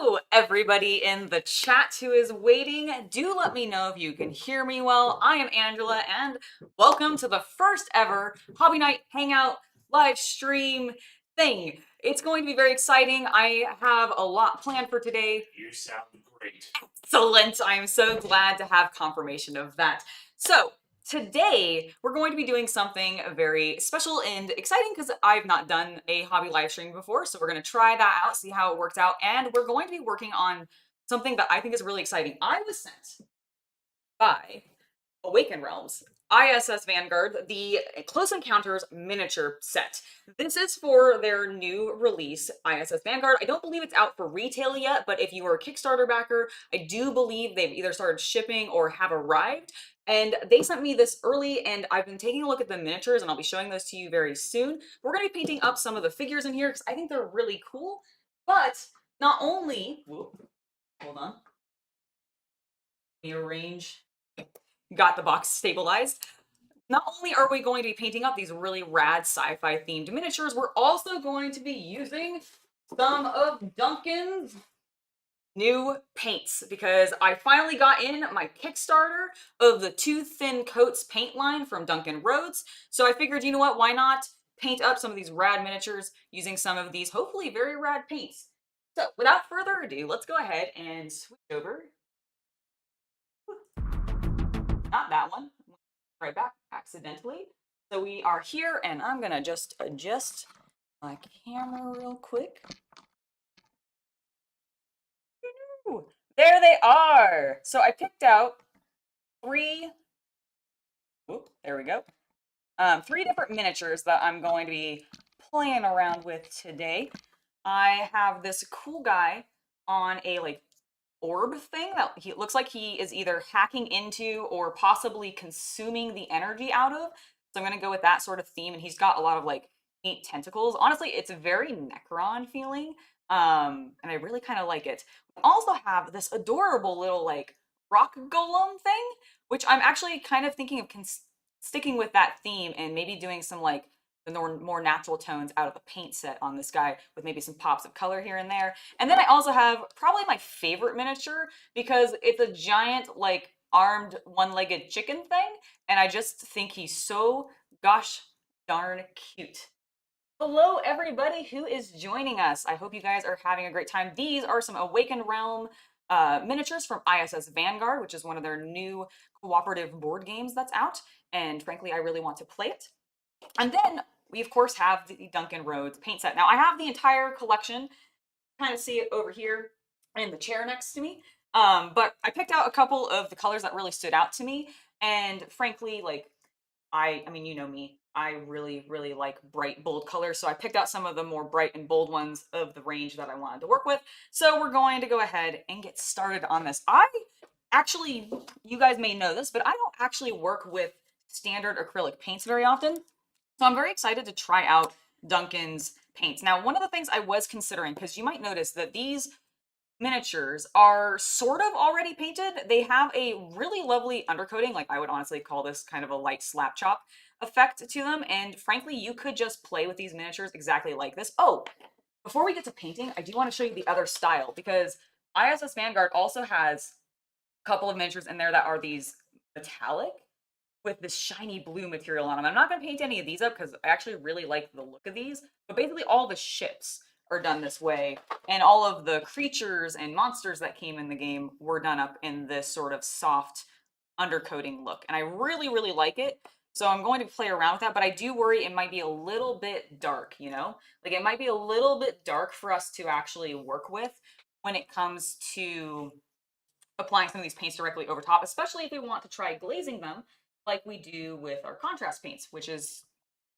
Hello, everybody in the chat who is waiting. Do let me know if you can hear me well. I am Angela, and welcome to the first ever Hobby Night Hangout live stream thing. It's going to be very exciting. I have a lot planned for today. You sound great. Excellent. I'm so glad to have confirmation of that. So, today we're going to be doing something very special and exciting because I've not done a hobby live stream before. So, we're going to try that out, see how it worked out. And we're going to be working on something that I think is really exciting. I was sent by Awaken Realms, ISS Vanguard, the Close Encounters miniature set. This is for their new release, ISS Vanguard. I don't believe it's out for retail yet, but if you are a Kickstarter backer, I do believe they've either started shipping or have arrived. And they sent me this early, and I've been taking a look at the miniatures, and I'll be showing those to you very soon. We're going to be painting up some of the figures in here because I think they're really cool. But not only, whoop, hold on, let me arrange. Got the box stabilized. Not only are we going to be painting up these really rad sci-fi themed miniatures, we're also going to be using some of Duncan's new paints because I finally got in my Kickstarter of the Too Thin Coats paint line from Duncan Rhodes. So I figured, you know what, why not paint up some of these rad miniatures using some of these hopefully very rad paints. So without further ado, let's go ahead and switch over. Not that one. Right back accidentally. So we are here, and I'm gonna just adjust my camera real quick. There they are. So I picked out three. Whoop, there we go. 3 different miniatures that I'm going to be playing around with today. I have this cool guy on a orb thing that he looks like he is either hacking into or possibly consuming the energy out of. So I'm going to go with that sort of theme. And he's got a lot of neat tentacles. Honestly, it's a very Necron feeling. And I really kind of like it. We also have this adorable little rock golem thing, which I'm actually kind of thinking of sticking with that theme and maybe doing some the more natural tones out of the paint set on this guy with maybe some pops of color here and there. And then I also have probably my favorite miniature because it's a giant armed one-legged chicken thing, and I just think he's so gosh darn cute. Hello everybody who is joining us. I hope you guys are having a great time. These are some Awaken Realm miniatures from ISS Vanguard, which is one of their new cooperative board games that's out, and frankly I really want to play it. And then we, of course, have the Duncan Rhodes paint set. Now, I have the entire collection. Kind of see it over here in the chair next to me. But I picked out a couple of the colors that really stood out to me. And frankly, I mean, you know me. I really, really like bright, bold colors. So I picked out some of the more bright and bold ones of the range that I wanted to work with. So we're going to go ahead and get started on this. I actually, you guys may know this, but I don't actually work with standard acrylic paints very often. So I'm very excited to try out Duncan's paints. Now, one of the things I was considering, because you might notice that these miniatures are sort of already painted. They have a really lovely undercoating. I would honestly call this kind of a light slap chop effect to them. And frankly, you could just play with these miniatures exactly like this. Oh, before we get to painting, I do want to show you the other style because ISS Vanguard also has a couple of miniatures in there that are these metallic with this shiny blue material on them. I'm not going to paint any of these up because I actually really like the look of these, but basically all the ships are done this way, and all of the creatures and monsters that came in the game were done up in this sort of soft undercoating look, and I really, really like it. So I'm going to play around with that, but I do worry it might be a little bit dark, you know? It might be a little bit dark for us to actually work with when it comes to applying some of these paints directly over top, especially if we want to try glazing them like we do with our contrast paints, which is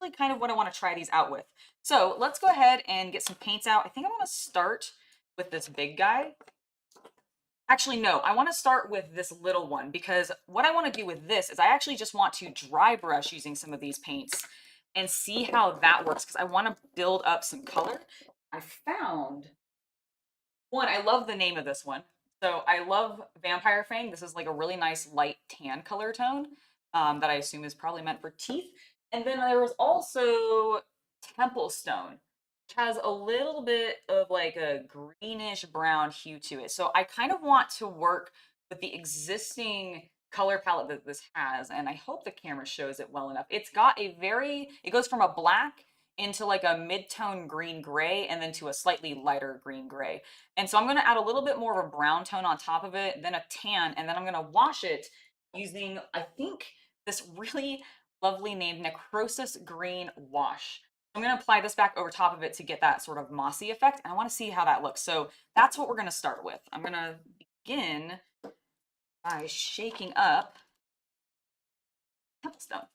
really kind of what I want to try these out with. So let's go ahead and get some paints out. I think I'm going to start with this big guy. Actually, no, I want to start with this little one because what I want to do with this is I actually just want to dry brush using some of these paints and see how that works because I want to build up some color. I found one, I love the name of this one. So I love Vampire Fang. This is a really nice light tan color tone that I assume is probably meant for teeth. And then there was also Temple Stone, has a little bit of like a greenish brown hue to it. So I kind of want to work with the existing color palette that this has, and I hope the camera shows it well enough. It's got a it goes from a black into like a mid-tone green gray and then to a slightly lighter green gray. And so I'm going to add a little bit more of a brown tone on top of it, then a tan, and then I'm going to wash it using, I think, this really lovely named Necrosis Green Wash. I'm going to apply this back over top of it to get that sort of mossy effect, and I want to see how that looks. So that's what we're going to start with. I'm going to begin by shaking up Templestone.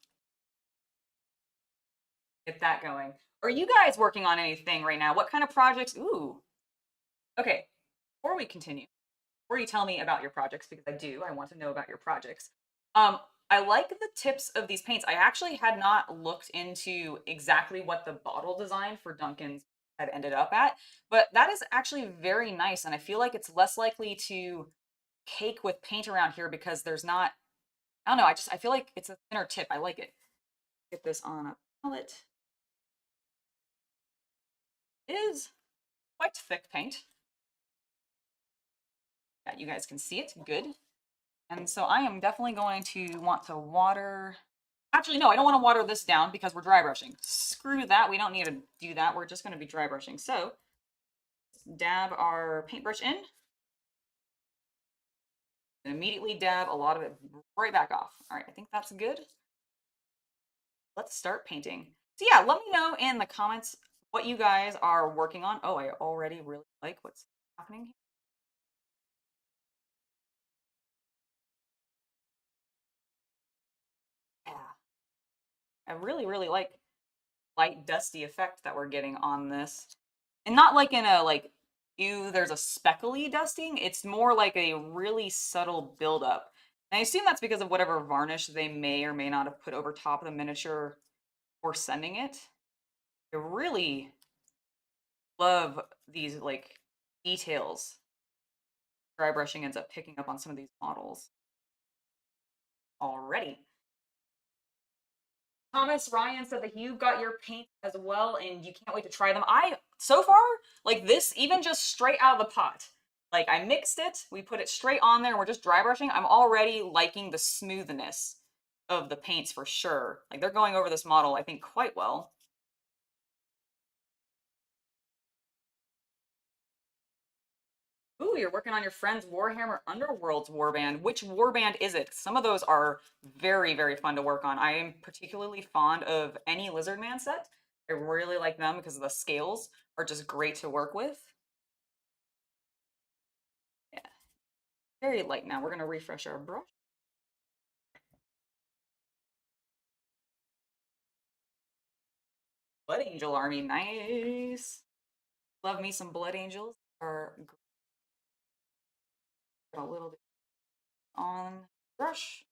Get that going. Are you guys working on anything right now? What kind of projects? Ooh. Okay, before we continue, before you tell me about your projects, because I want to know about your projects. I like the tips of these paints. I actually had not looked into exactly what the bottle design for Duncan's had ended up at, but that is actually very nice, and I feel like it's less likely to cake with paint around here because there's not, I don't know, I feel like it's a thinner tip. I like it. Get this on a palette. It is quite thick paint. Yeah, you guys can see it. Good. And so I am definitely going to want to water. Actually, no, I don't want to water this down because we're dry brushing. Screw that. We don't need to do that. We're just going to be dry brushing. So dab our paintbrush in and immediately dab a lot of it right back off. All right, I think that's good. Let's start painting. So yeah, let me know in the comments what you guys are working on. Oh, I already really like what's happening here. Yeah, I really, really like light dusty effect that we're getting on this. And not like in a like, ew, there's a speckly dusting. It's more like a really subtle buildup. And I assume that's because of whatever varnish they may or may not have put over top of the miniature before sending it. I really love these like details dry brushing ends up picking up on some of these models already. Thomas Ryan said that you got your paint as well and you can't wait to try them. So far, like this, even just straight out of the pot, like I mixed it, we put it straight on there, and we're just dry brushing. I'm already liking the smoothness of the paints for sure. Like they're going over this model, I think, quite well. Ooh, you're working on your friend's Warhammer Underworlds warband. Which warband is it? Some of those are very, very fun to work on. I am particularly fond of any Lizardman set. I really like them because the scales are just great to work with. Yeah, very light now. We're going to refresh our brush. Blood Angel Army, nice. Love me some Blood Angels. Are a little bit on brush.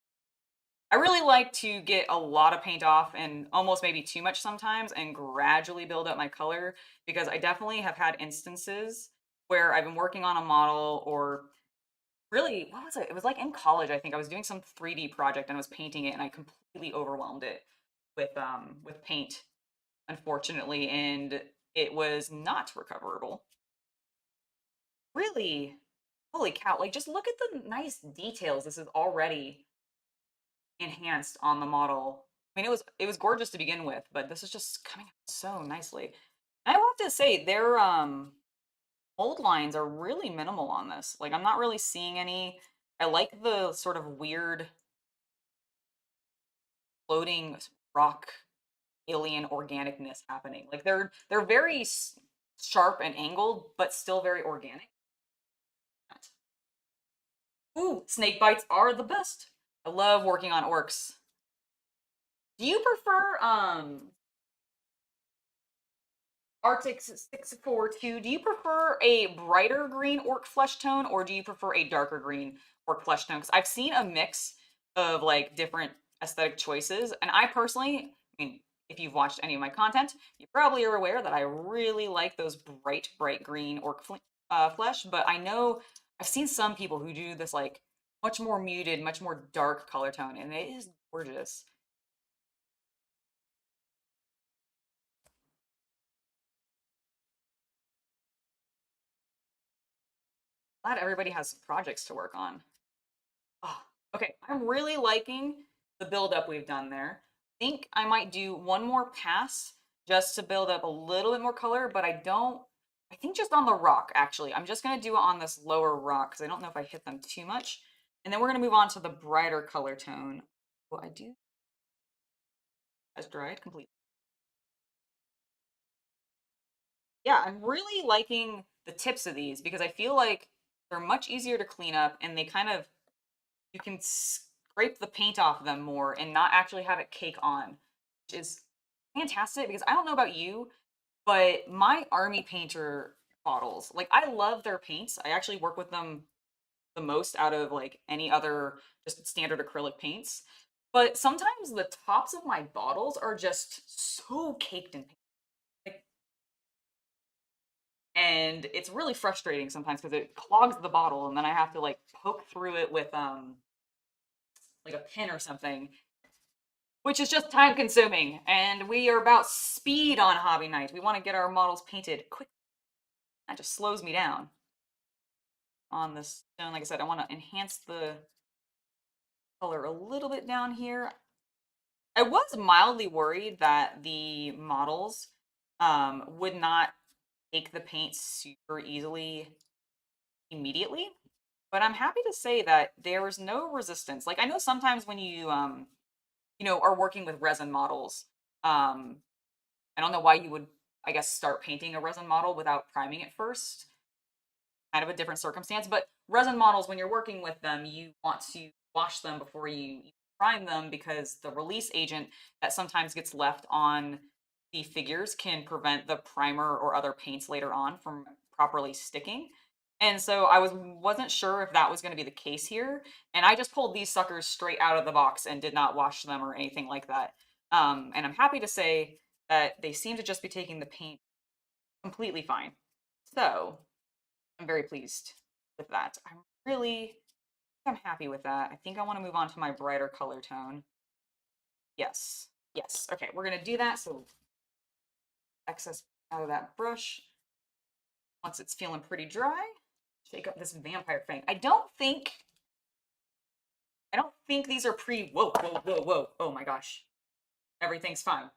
I really like to get a lot of paint off and almost maybe too much sometimes and gradually build up my color because I definitely have had instances where I've been working on a model or really, what was it? It was like in college, I think I was doing some 3D project and I was painting it and I completely overwhelmed it with paint, unfortunately, and it was not recoverable. Really? Holy cow, like just look at the nice details this is already enhanced on the model. I mean, it was gorgeous to begin with, but this is just coming out so nicely. And I will have to say, their mold lines are really minimal on this. Like, I'm not really seeing any. I like the sort of weird floating rock alien organicness happening. Like, they're very sharp and angled, but still very organic. Ooh, snake bites are the best. I love working on orcs. Do you prefer Arctic 642, do you prefer a brighter green orc flesh tone or do you prefer a darker green orc flesh tone? Because I've seen a mix of like different aesthetic choices, and I personally, I mean, if you've watched any of my content, you probably are aware that I really like those bright, bright green orc flesh. But I know I've seen some people who do this like much more muted, much more dark color tone, and it is gorgeous. Glad everybody has some projects to work on. Oh, okay, I'm really liking the buildup we've done there. I think I might do one more pass just to build up a little bit more color, but I think just on the rock, actually. I'm just going to do it on this lower rock because I don't know if I hit them too much. And then we're going to move on to the brighter color tone. Well, I do. Has dried completely. Yeah, I'm really liking the tips of these because I feel like they're much easier to clean up and they kind of, you can scrape the paint off them more and not actually have it cake on, which is fantastic because I don't know about you, but my army painter bottles, like I love their paints. I actually work with them the most out of like any other just standard acrylic paints. But sometimes the tops of my bottles are just so caked in paint. Like, and it's really frustrating sometimes because it clogs the bottle and then I have to like poke through it with like a pin or something, which is just time consuming. And we are about speed on hobby night. We want to get our models painted quick. That just slows me down on this stone. Like I said, I want to enhance the color a little bit down here. I was mildly worried that the models would not take the paint super easily immediately, but I'm happy to say that there was no resistance. Like I know sometimes when you know, are working with resin models, um, I don't know why you would, I guess, start painting a resin model without priming it first. Kind of a different circumstance, but resin models, when you're working with them, you want to wash them before you prime them because the release agent that sometimes gets left on the figures can prevent the primer or other paints later on from properly sticking. And so I wasn't sure if that was going to be the case here, and I just pulled these suckers straight out of the box and did not wash them or anything like that. And I'm happy to say that they seem to just be taking the paint completely fine. So I'm very pleased with that. I'm happy with that. I think I want to move on to my brighter color tone. Yes. Yes. Okay, we're going to do that. So excess out of that brush. Once it's feeling pretty dry, shake up this vampire fang. I don't think these are whoa, whoa, whoa, whoa. Oh my gosh. Everything's fine.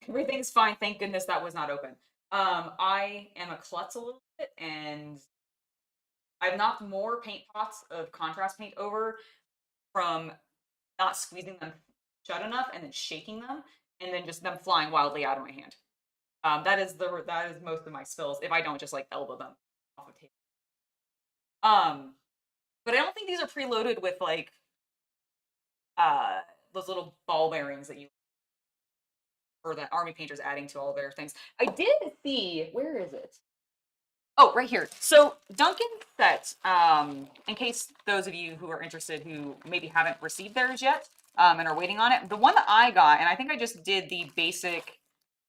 Everything's fine. Thank goodness that was not open. I am a klutz a little bit and I've knocked more paint pots of contrast paint over from not squeezing them shut enough and then shaking them and then just them flying wildly out of my hand. That is most of my spills if I don't just like elbow them off the table. But I don't think these are preloaded with like uh those little ball bearings that you or that army painters adding to all their things. I did see, where is it? Oh, right here. So Duncan set, in case those of you who are interested who maybe haven't received theirs yet and are waiting on it, the one that I got, and I think I just did the basic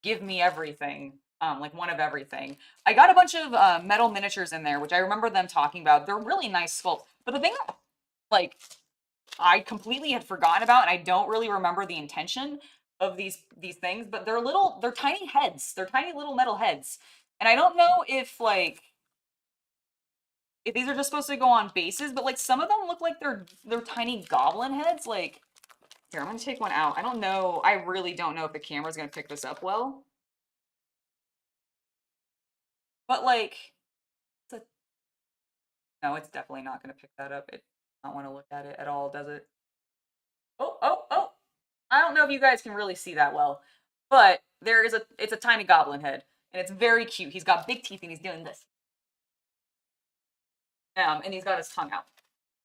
give me everything, like one of everything. I got a bunch of metal miniatures in there, which I remember them talking about. They're really nice sculpts. But the thing that, like, I completely had forgotten about, and I don't really remember the intention of these things, but they're tiny heads. They're tiny little metal heads. And I don't know if these are just supposed to go on bases, but like some of them look like they're tiny goblin heads. Like, here, I'm gonna take one out. I don't know. I really don't know if the camera's gonna pick this up well. But like, it's a, no, it's definitely not gonna pick that up. It does not want to look at it at all, does it? Oh, oh, oh! I don't know if you guys can really see that well, but it's a tiny goblin head, and it's very cute. He's got big teeth, and he's doing this. And he's got his tongue out.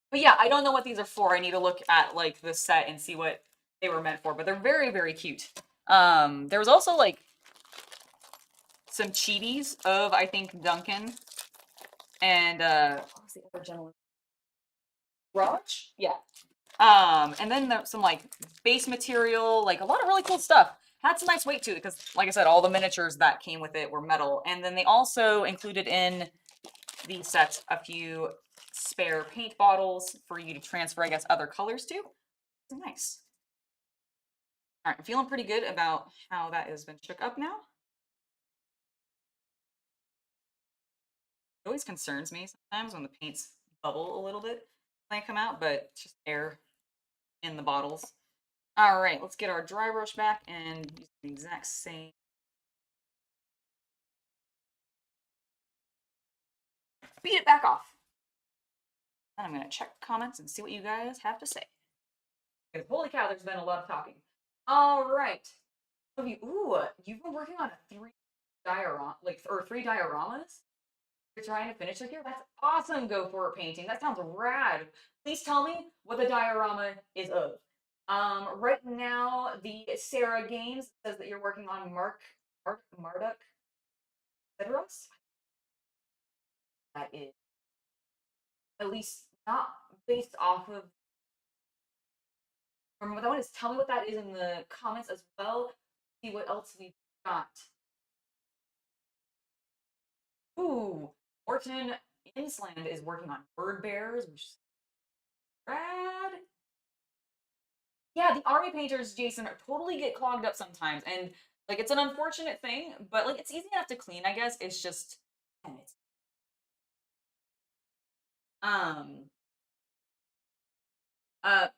But yeah, I don't know what these are for. I need to look at like the set and see what they were meant for, but they're very, very cute. There was also like some chibis of I think Duncan and what was the other gentleman? Raj? Yeah. And then some like base material, like a lot of really cool stuff. Had some nice weight to it because, like I said, all the miniatures that came with it were metal. And then they also included in the set a few spare paint bottles for you to transfer, I guess, other colors to. It's nice. All right, I'm feeling pretty good about how that has been shook up now. always concerns me sometimes when the paints bubble a little bit when they come out, but it's just air in the bottles. All right, let's get our dry brush back and use the exact same. Beat it back off. And I'm gonna check comments and see what you guys have to say. Because holy cow, there's been a lot of talking. All right. Ooh, you've been working on a three dioramas? You're trying to finish this year? That's awesome, Go for a painting. That sounds rad. Please tell me what the diorama is of. Right now, the Sarah Games says that you're working on Marduk Cedros. That is at least not based off of. Remember that one is. Tell me what that is in the comments as well. See what else we got. Ooh, Morton Insland is working on bird bears, which is rad. Yeah, the army painters, Jason, totally get clogged up sometimes, and like it's an unfortunate thing, but like it's easy enough to clean. I guess it's just, um,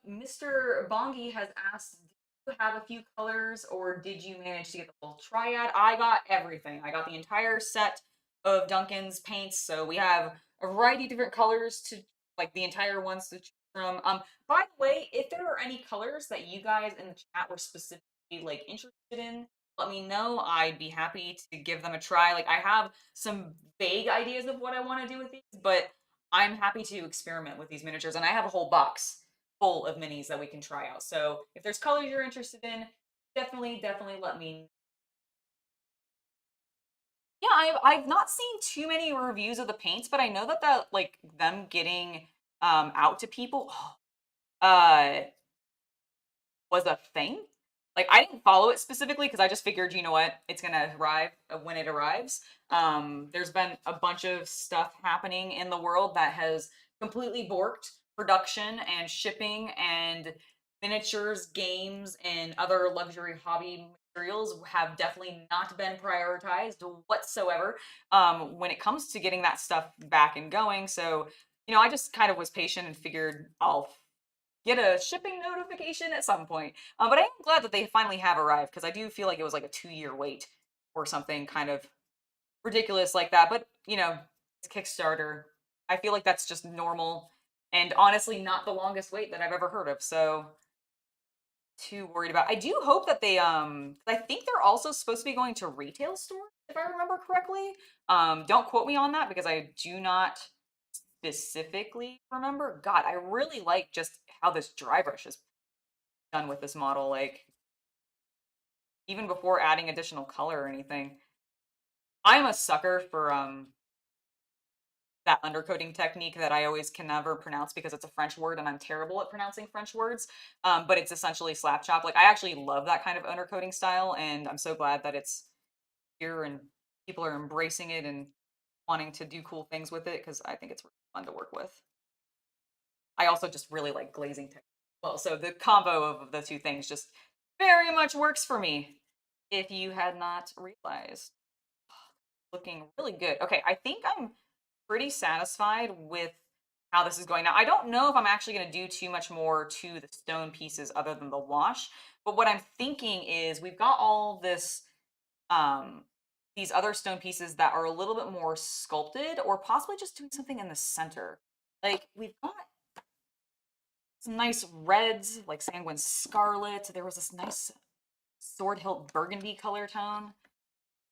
Mr. Bongi has asked, do you have a few colors, or did you manage to get the full triad? I got everything. I got the entire set of Duncan's paints, so we have a variety of different colors to like the entire ones to choose from. By the way, if there are any colors that you guys in the chat were specifically like interested in, let me know. I'd be happy to give them a try. Like I have some vague ideas of what I want to do with these, but I'm happy to experiment with these miniatures, and I have a whole box full of minis that we can try out. So if there's colors you're interested in, definitely let me know. Yeah, I've not seen too many reviews of the paints, but I know that like them getting out to people uh was a thing. Like I didn't follow it specifically because I just figured, you know what, it's gonna arrive when it arrives. There's been a bunch of stuff happening in the world that has completely borked production and shipping, and miniatures, games, and other luxury hobby materials have definitely not been prioritized whatsoever when it comes to getting that stuff back and going. So, you know, I just kind of was patient and figured I'll get a shipping notification at some point. But I am glad that they finally have arrived because I do feel like it was like a 2-year wait or something kind of ridiculous like that. But you know, it's Kickstarter. I feel like that's just normal and honestly not the longest wait that I've ever heard of. So too worried about. I do hope that they I think they're also supposed to be going to retail stores if I remember correctly. Don't quote me on that because I do not specifically remember. God, I really like just how this dry brush is done with this model, like even before adding additional color or anything. I'm a sucker for that undercoating technique that I always can never pronounce because it's a French word and I'm terrible at pronouncing French words. But it's essentially slap chop. Like I actually love that kind of undercoating style, and I'm so glad that it's here and people are embracing it and wanting to do cool things with it because I think it's really fun to work with. I also just really like glazing technique. Well, so the combo of the two things just very much works for me. If you had not realized, looking really good. Okay, I think I'm pretty satisfied with how this is going. Now, I don't know if I'm actually going to do too much more to the stone pieces other than the wash, but what I'm thinking is we've got all this these other stone pieces that are a little bit more sculpted, or possibly just doing something in the center. Like we've got some nice reds, like sanguine scarlet. There was this nice sword hilt burgundy color tone.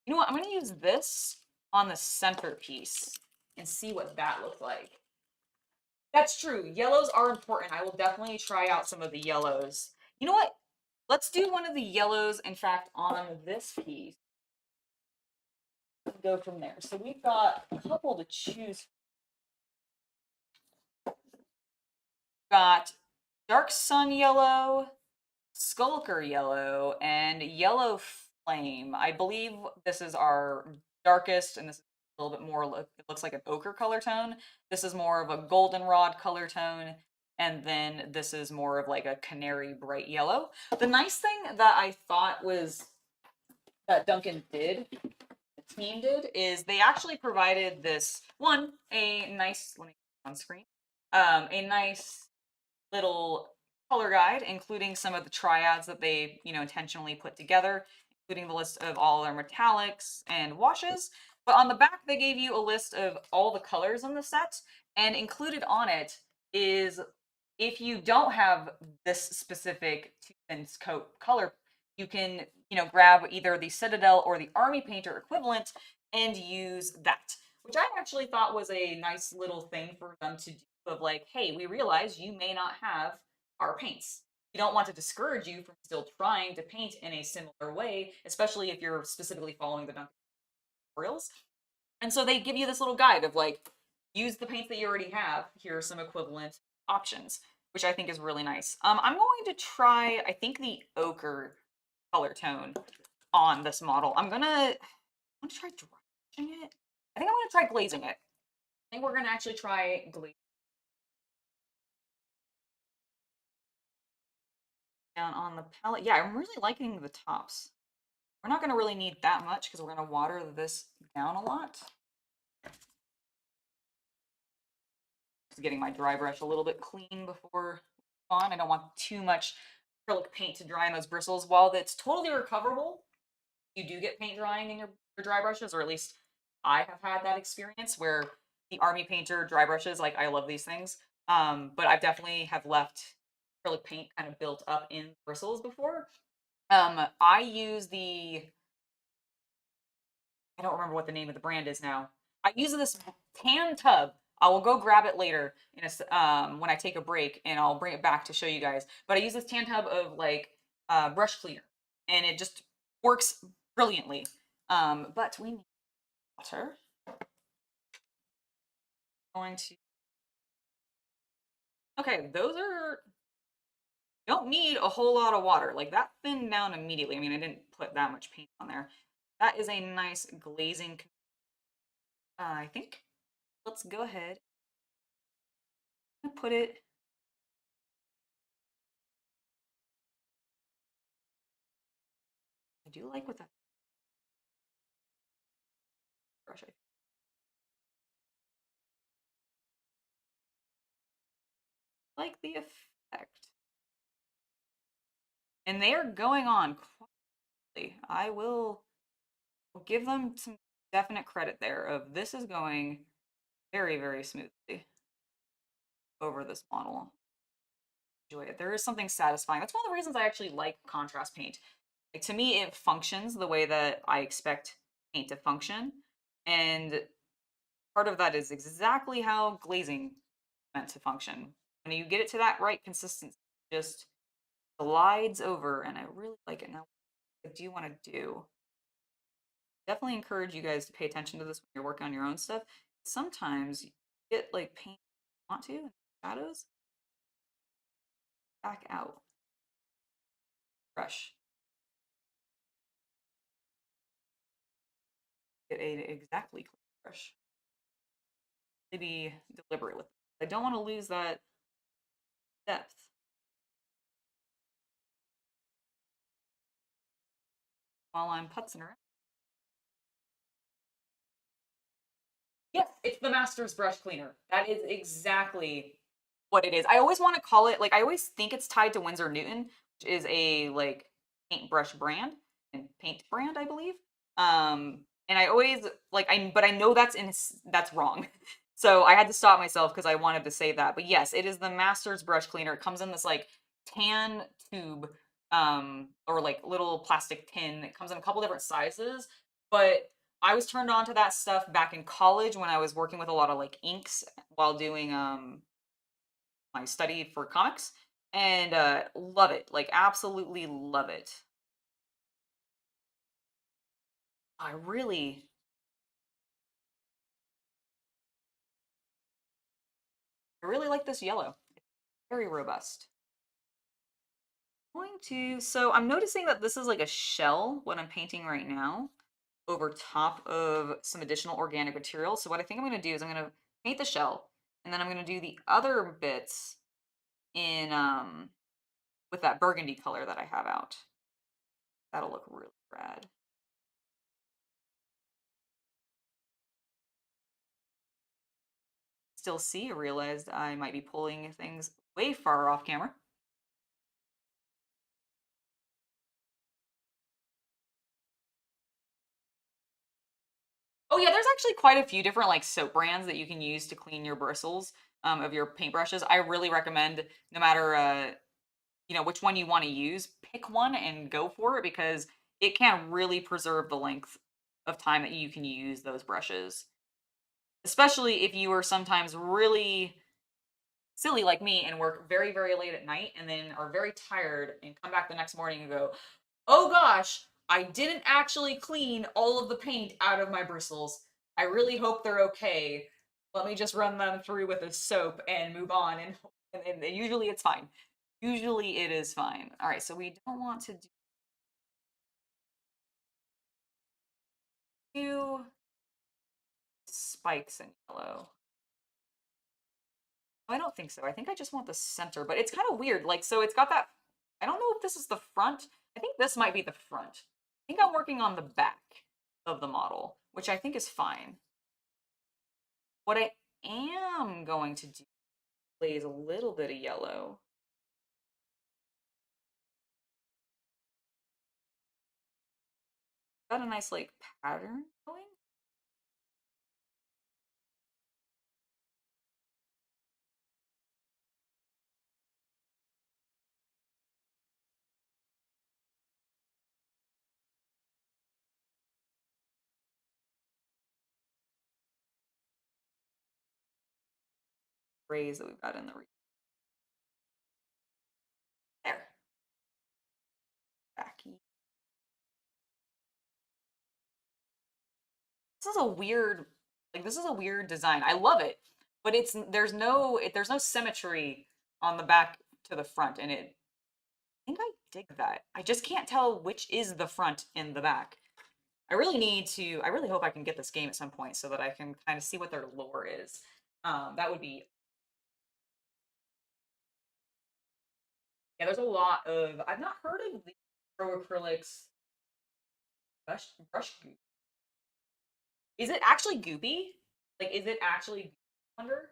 You know what? I'm going to use this on the centerpiece and see what that looks like. That's true. Yellows are important. I will definitely try out some of the yellows. You know what? Let's do one of the yellows, in fact, on this piece. Go from there. So we've got a couple to choose. Got Dark Sun Yellow, Skulker Yellow, and Yellow Flame. I believe this is our darkest, and this is a little bit more, it looks like an ochre color tone. This is more of a goldenrod color tone, and then this is more of like a canary bright yellow. The nice thing that I thought was that Duncan did, team did is they actually provided this one, a nice, let me on screen, a nice little color guide, including some of the triads that they, intentionally put together, including the list of all their metallics and washes. But on the back, they gave you a list of all the colors in the set, and included on it is if you don't have this specific two-pence coat color, you can, grab either the Citadel or the Army Painter equivalent and use that, which I actually thought was a nice little thing for them to do of like, hey, we realize you may not have our paints. We don't want to discourage you from still trying to paint in a similar way, especially if you're specifically following the Duncan tutorials. And so they give you this little guide of like, use the paints that you already have. Here are some equivalent options, which I think is really nice. I'm going to try, I think, the ochre color tone on this model. I'm gonna try drying it. I think I'm gonna try glazing it. I think we're gonna actually try glazing down on the palette. Yeah, I'm really liking the tops. We're not gonna really need that much because we're gonna water this down a lot. Just getting my dry brush a little bit clean before on. I don't want too much acrylic paint to dry in those bristles. While that's totally recoverable, you do get paint drying in your dry brushes, or at least I have had that experience where the Army Painter dry brushes, like I love these things, but I've definitely have left acrylic paint kind of built up in bristles before. I use I don't remember what the name of the brand is now. I use this tan tub. I will go grab it later when I take a break, and I'll bring it back to show you guys. But I use this tan tub of like brush cleaner, and it just works brilliantly. But we need water. Going to okay, those are don't need a whole lot of water. Like that thinned down immediately. I mean, I didn't put that much paint on there. That is a nice glazing. I think let's go ahead and put it. I do like what that brush. I like the effect, and they are going on quietly. I will give them some definite credit there. Of this is going very, very smoothly over this model. Enjoy it. There is something satisfying. That's one of the reasons I actually like contrast paint. Like, to me, it functions the way that I expect paint to function, and part of that is exactly how glazing meant to function. When you get it to that right consistency, just glides over, and I really like it. Now, what I do want to do, definitely encourage you guys to pay attention to this when you're working on your own stuff. Sometimes you get like paint you want to, shadows, back out. Brush. Get a exactly clean brush. Maybe deliberate with it. I don't want to lose that depth. While I'm putzing around. Yes, it's the Master's Brush Cleaner. That is exactly what it is. I always want to call it, like, I always think it's tied to Winsor Newton, which is a, like, paintbrush brand and paint brand, I believe. And I always, like, but I know that's wrong. So I had to stop myself because I wanted to say that. But yes, it is the Master's Brush Cleaner. It comes in this, like, tan tube, or, like, little plastic tin. It comes in a couple different sizes, but I was turned on to that stuff back in college when I was working with a lot of like inks while doing my study for comics, and love it. Like absolutely love it. I really like this yellow. It's very robust. So I'm noticing that this is like a shell, what I'm painting right now, over top of some additional organic material. So what I think I'm going to do is I'm going to paint the shell, and then I'm going to do the other bits in with that burgundy color that I have out. That'll look really rad. still see. I realized I might be pulling things way far off camera. Oh yeah, there's actually quite a few different like soap brands that you can use to clean your bristles of your paintbrushes. I really recommend, no matter you know which one you want to use, pick one and go for it, because it can really preserve the length of time that you can use those brushes. Especially if you are sometimes really silly like me and work very, very late at night and then are very tired and come back the next morning and go, oh gosh, I didn't actually clean all of the paint out of my bristles. I really hope they're okay. Let me just run them through with a soap and move on. And usually it's fine. Usually it is fine. All right, so we don't want to do spikes in yellow. I don't think so. I think I just want the center, but it's kind of weird. Like, so it's got that. I don't know if this is the front. I think this might be the front. I think I'm working on the back of the model, which I think is fine. What I am going to do is a little bit of yellow. Got a nice like pattern going. Rays that we've got in the there. Backy. This is a weird, like this is a weird design. I love it, but there's no symmetry on the back to the front, and I think I dig that. I just can't tell which is the front and the back. I really hope I can get this game at some point so that I can kind of see what their lore is. That would be, yeah, there's a lot of, I've not heard of the pro acrylics brush goop. Is it actually goopy? Like, is it actually under?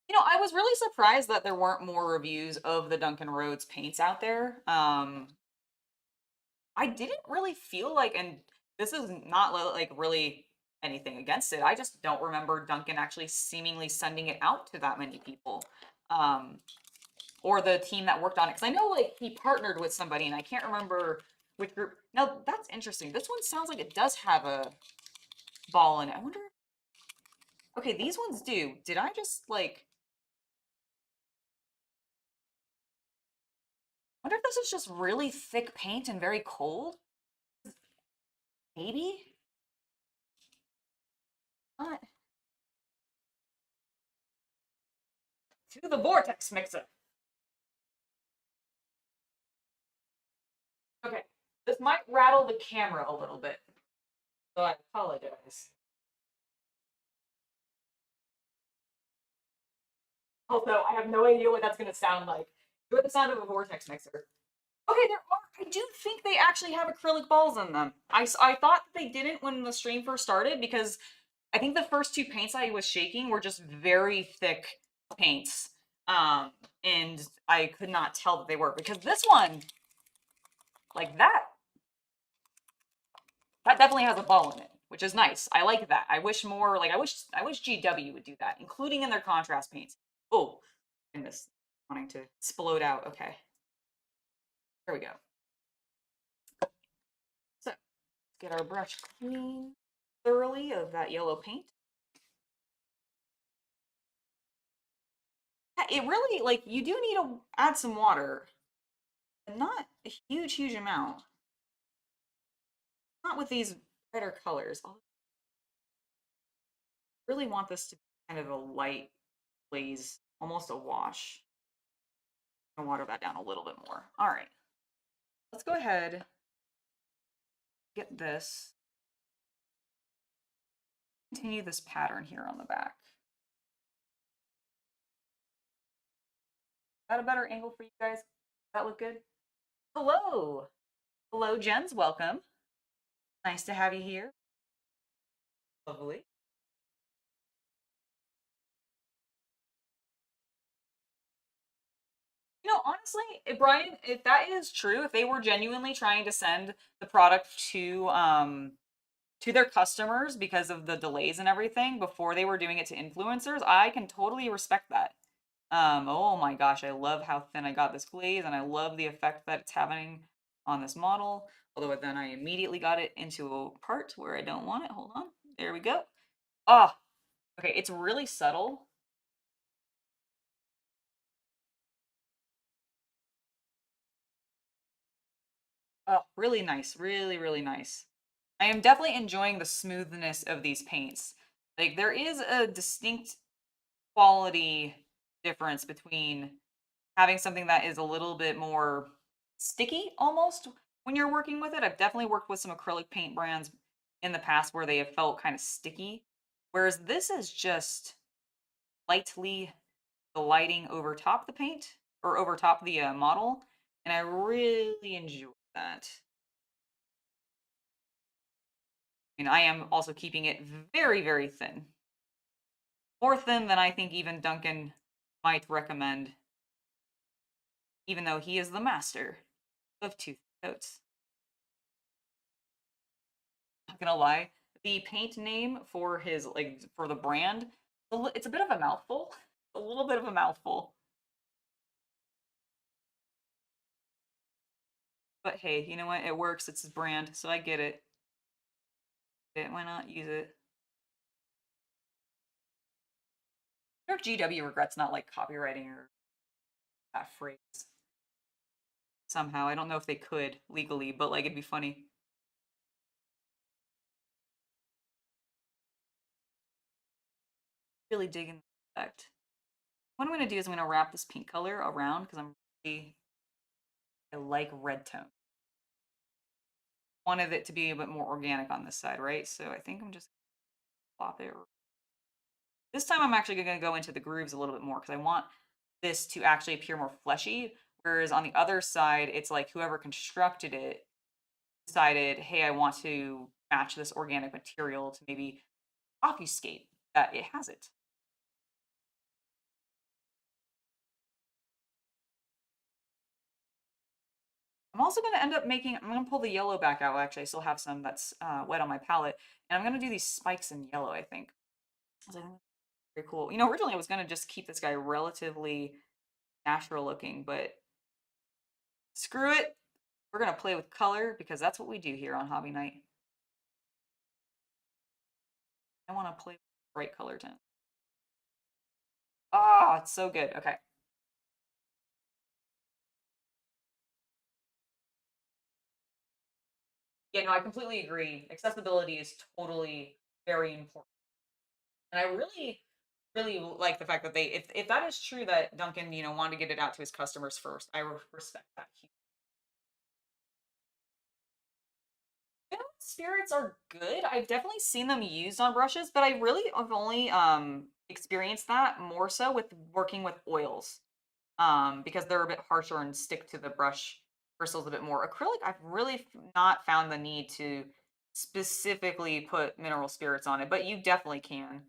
You know, I was really surprised that there weren't more reviews of the Duncan Rhodes paints out there. I didn't really feel like, and this is not like really anything against it. I just don't remember Duncan actually seemingly sending it out to that many people, or the team that worked on it. Because I know like he partnered with somebody, and I can't remember which group. Now that's interesting. This one sounds like it does have a ball in it. I wonder. Okay, these ones do. Did I just like? I wonder if this is just really thick paint and very cold. Maybe. What? To the vortex mixer. Okay, this might rattle the camera a little bit, so I apologize. Also, I have no idea what that's going to sound like. You're the sound of a vortex mixer. Okay, there are. I do think they actually have acrylic balls in them. I thought they didn't when the stream first started, because I think the first two paints I was shaking were just very thick paints. And I could not tell that they were, because this one, like that definitely has a ball in it, which is nice. I like that. I wish more, like I wish GW would do that, including in their contrast paints. Oh, goodness, wanting to explode out. Okay, there we go. So let's get our brush clean thoroughly of that yellow paint. It really, like, you do need to add some water, but not a huge amount. Not with these brighter colors. I really want this to be kind of a light glaze, almost a wash. I'll water that down a little bit more. All right, let's go ahead, get this, continue this pattern here on the back. Is that a better angle for you guys? Does that look good? Hello. Hello, Jens. Welcome. Nice to have you here. Lovely. You know, honestly, Brian, if that is true, if they were genuinely trying to send the product to their customers because of the delays and everything before they were doing it to influencers, I can totally respect that. Oh my gosh, I love how thin I got this glaze, and I love the effect that it's having on this model. Although then I immediately got it into a part where I don't want it. Hold on. There we go. Ah, okay, it's really subtle. Oh, really nice. Really, really nice. I am definitely enjoying the smoothness of these paints. Like, there is a distinct quality difference between having something that is a little bit more sticky almost when you're working with it. I've definitely worked with some acrylic paint brands in the past where they have felt kind of sticky, whereas this is just lightly gliding over top the paint or over top the model, and I really enjoy that. And I am also keeping it very, very thin. More thin than I think even Duncan might recommend, even though he is the master of tooth coats. Not gonna lie, the paint name for his for the brand, it's a bit of a mouthful. A little bit of a mouthful. But hey, you know what? It works. It's his brand, so I get it. Why not use it? I wonder if GW regrets not like copywriting or that phrase somehow. I don't know if they could legally, but like it'd be funny. Really digging the effect. What I'm gonna do is I'm gonna wrap this pink color around because I like red tone. Wanted it to be a bit more organic on this side, right? So I think I'm just plop it. This time I'm actually gonna go into the grooves a little bit more because I want this to actually appear more fleshy. Whereas on the other side, it's like whoever constructed it decided, hey, I want to match this organic material to maybe obfuscate that it has it. I'm also going to end up I'm going to pull the yellow back out. Actually, I still have some that's wet on my palette. And I'm going to do these spikes in yellow, I think. Very cool. You know, originally I was going to just keep this guy relatively natural looking, but screw it. We're going to play with color because that's what we do here on Hobby Night. I want to play with bright color tone. Ah, oh, it's so good. Okay. Yeah, no, I completely agree. Accessibility is totally very important. And I really, really like the fact that if that is true that Duncan, you know, wanted to get it out to his customers first, I respect that. Spirits are good. I've definitely seen them used on brushes, but I really have only experienced that more so with working with oils. Because they're a bit harsher and stick to the brush bristles a bit more. Acrylic, I've really not found the need to specifically put mineral spirits on it, but you definitely can.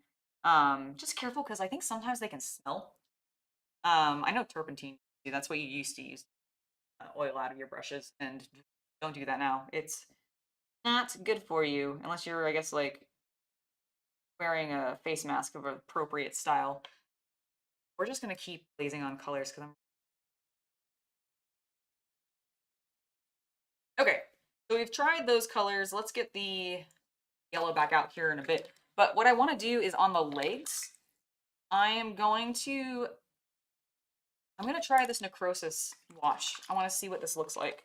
Just careful because I think sometimes they can smell. I know turpentine, that's what you used to use oil out of your brushes, and don't do that now. It's not good for you unless you're, I guess, like wearing a face mask of appropriate style. We're just gonna keep glazing on colors because I'm okay. So we've tried those colors. Let's get the yellow back out here in a bit. But what I want to do is on the legs, I'm going to try this necrosis wash. I want to see what this looks like.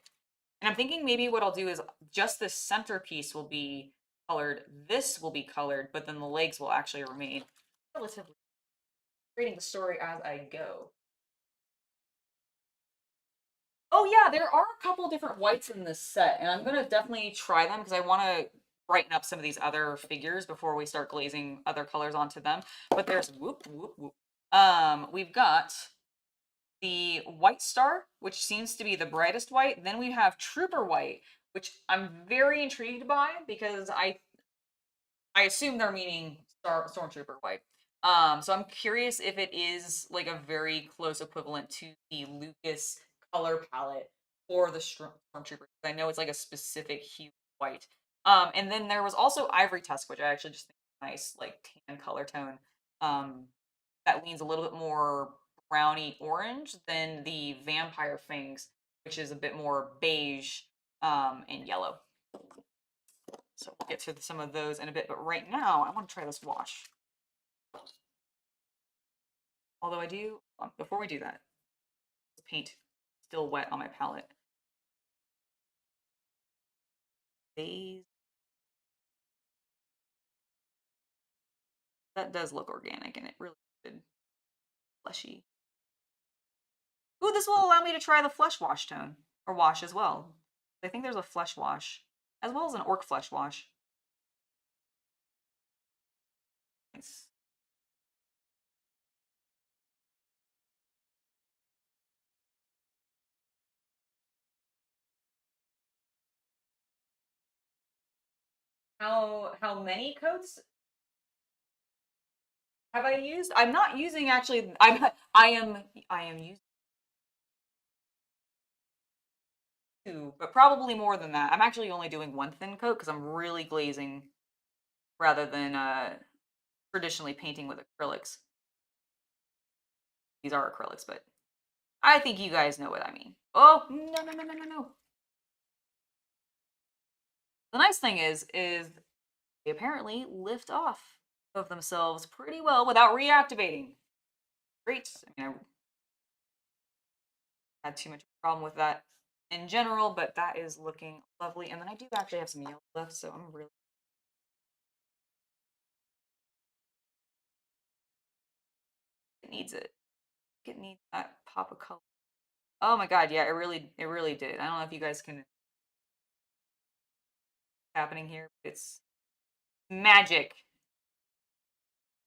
And I'm thinking maybe what I'll do is just this centerpiece will be colored. This will be colored, but then the legs will actually remain relatively reading the story as I go. Oh yeah, there are a couple different whites in this set, and I'm gonna definitely try them because I want to brighten up some of these other figures before we start glazing other colors onto them. But there's whoop whoop whoop. We've got the White Star, which seems to be the brightest white. Then we have Trooper White, which I'm very intrigued by because I assume they're meaning Stormtrooper White. So I'm curious if it is like a very close equivalent to the Lucas color palette for the Stormtrooper. I know it's like a specific hue white. And then there was also Ivory Tusk, which I actually just think is a nice like tan color tone. That leans a little bit more browny orange than the Vampire Fangs, which is a bit more beige and yellow. So we'll get to some of those in a bit. But right now, I want to try this wash. Although I do, before we do that, paint still wet on my palette. That does look organic, and it really good, fleshy. Ooh, this will allow me to try the flesh wash tone, or wash as well. I think there's a flesh wash, as well as an orc flesh wash. Nice. How many coats have I used? I'm not using actually. I am using two, but probably more than that. I'm actually only doing one thin coat because I'm really glazing rather than traditionally painting with acrylics. These are acrylics, but I think you guys know what I mean. Oh, no. The nice thing is they apparently lift off of themselves pretty well without reactivating. Great. I mean, I had too much problem with that in general, but that is looking lovely. And then I do actually have some yellow left, so I'm really it needs it. It needs that pop of color. Oh my god, yeah, it really did. I don't know if you guys can happening here. It's magic.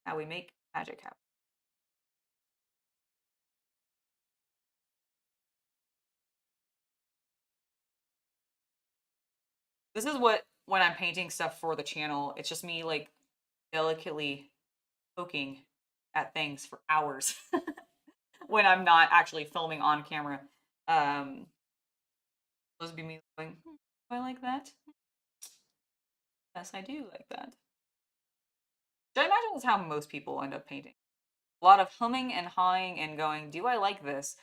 How we make magic happen. This is what when I'm painting stuff for the channel, it's just me like delicately poking at things for hours when I'm not actually filming on camera. Those would be me going, do I like that? Yes, I do like that. Which I imagine is how most people end up painting. A lot of humming and hawing and going, do I like this?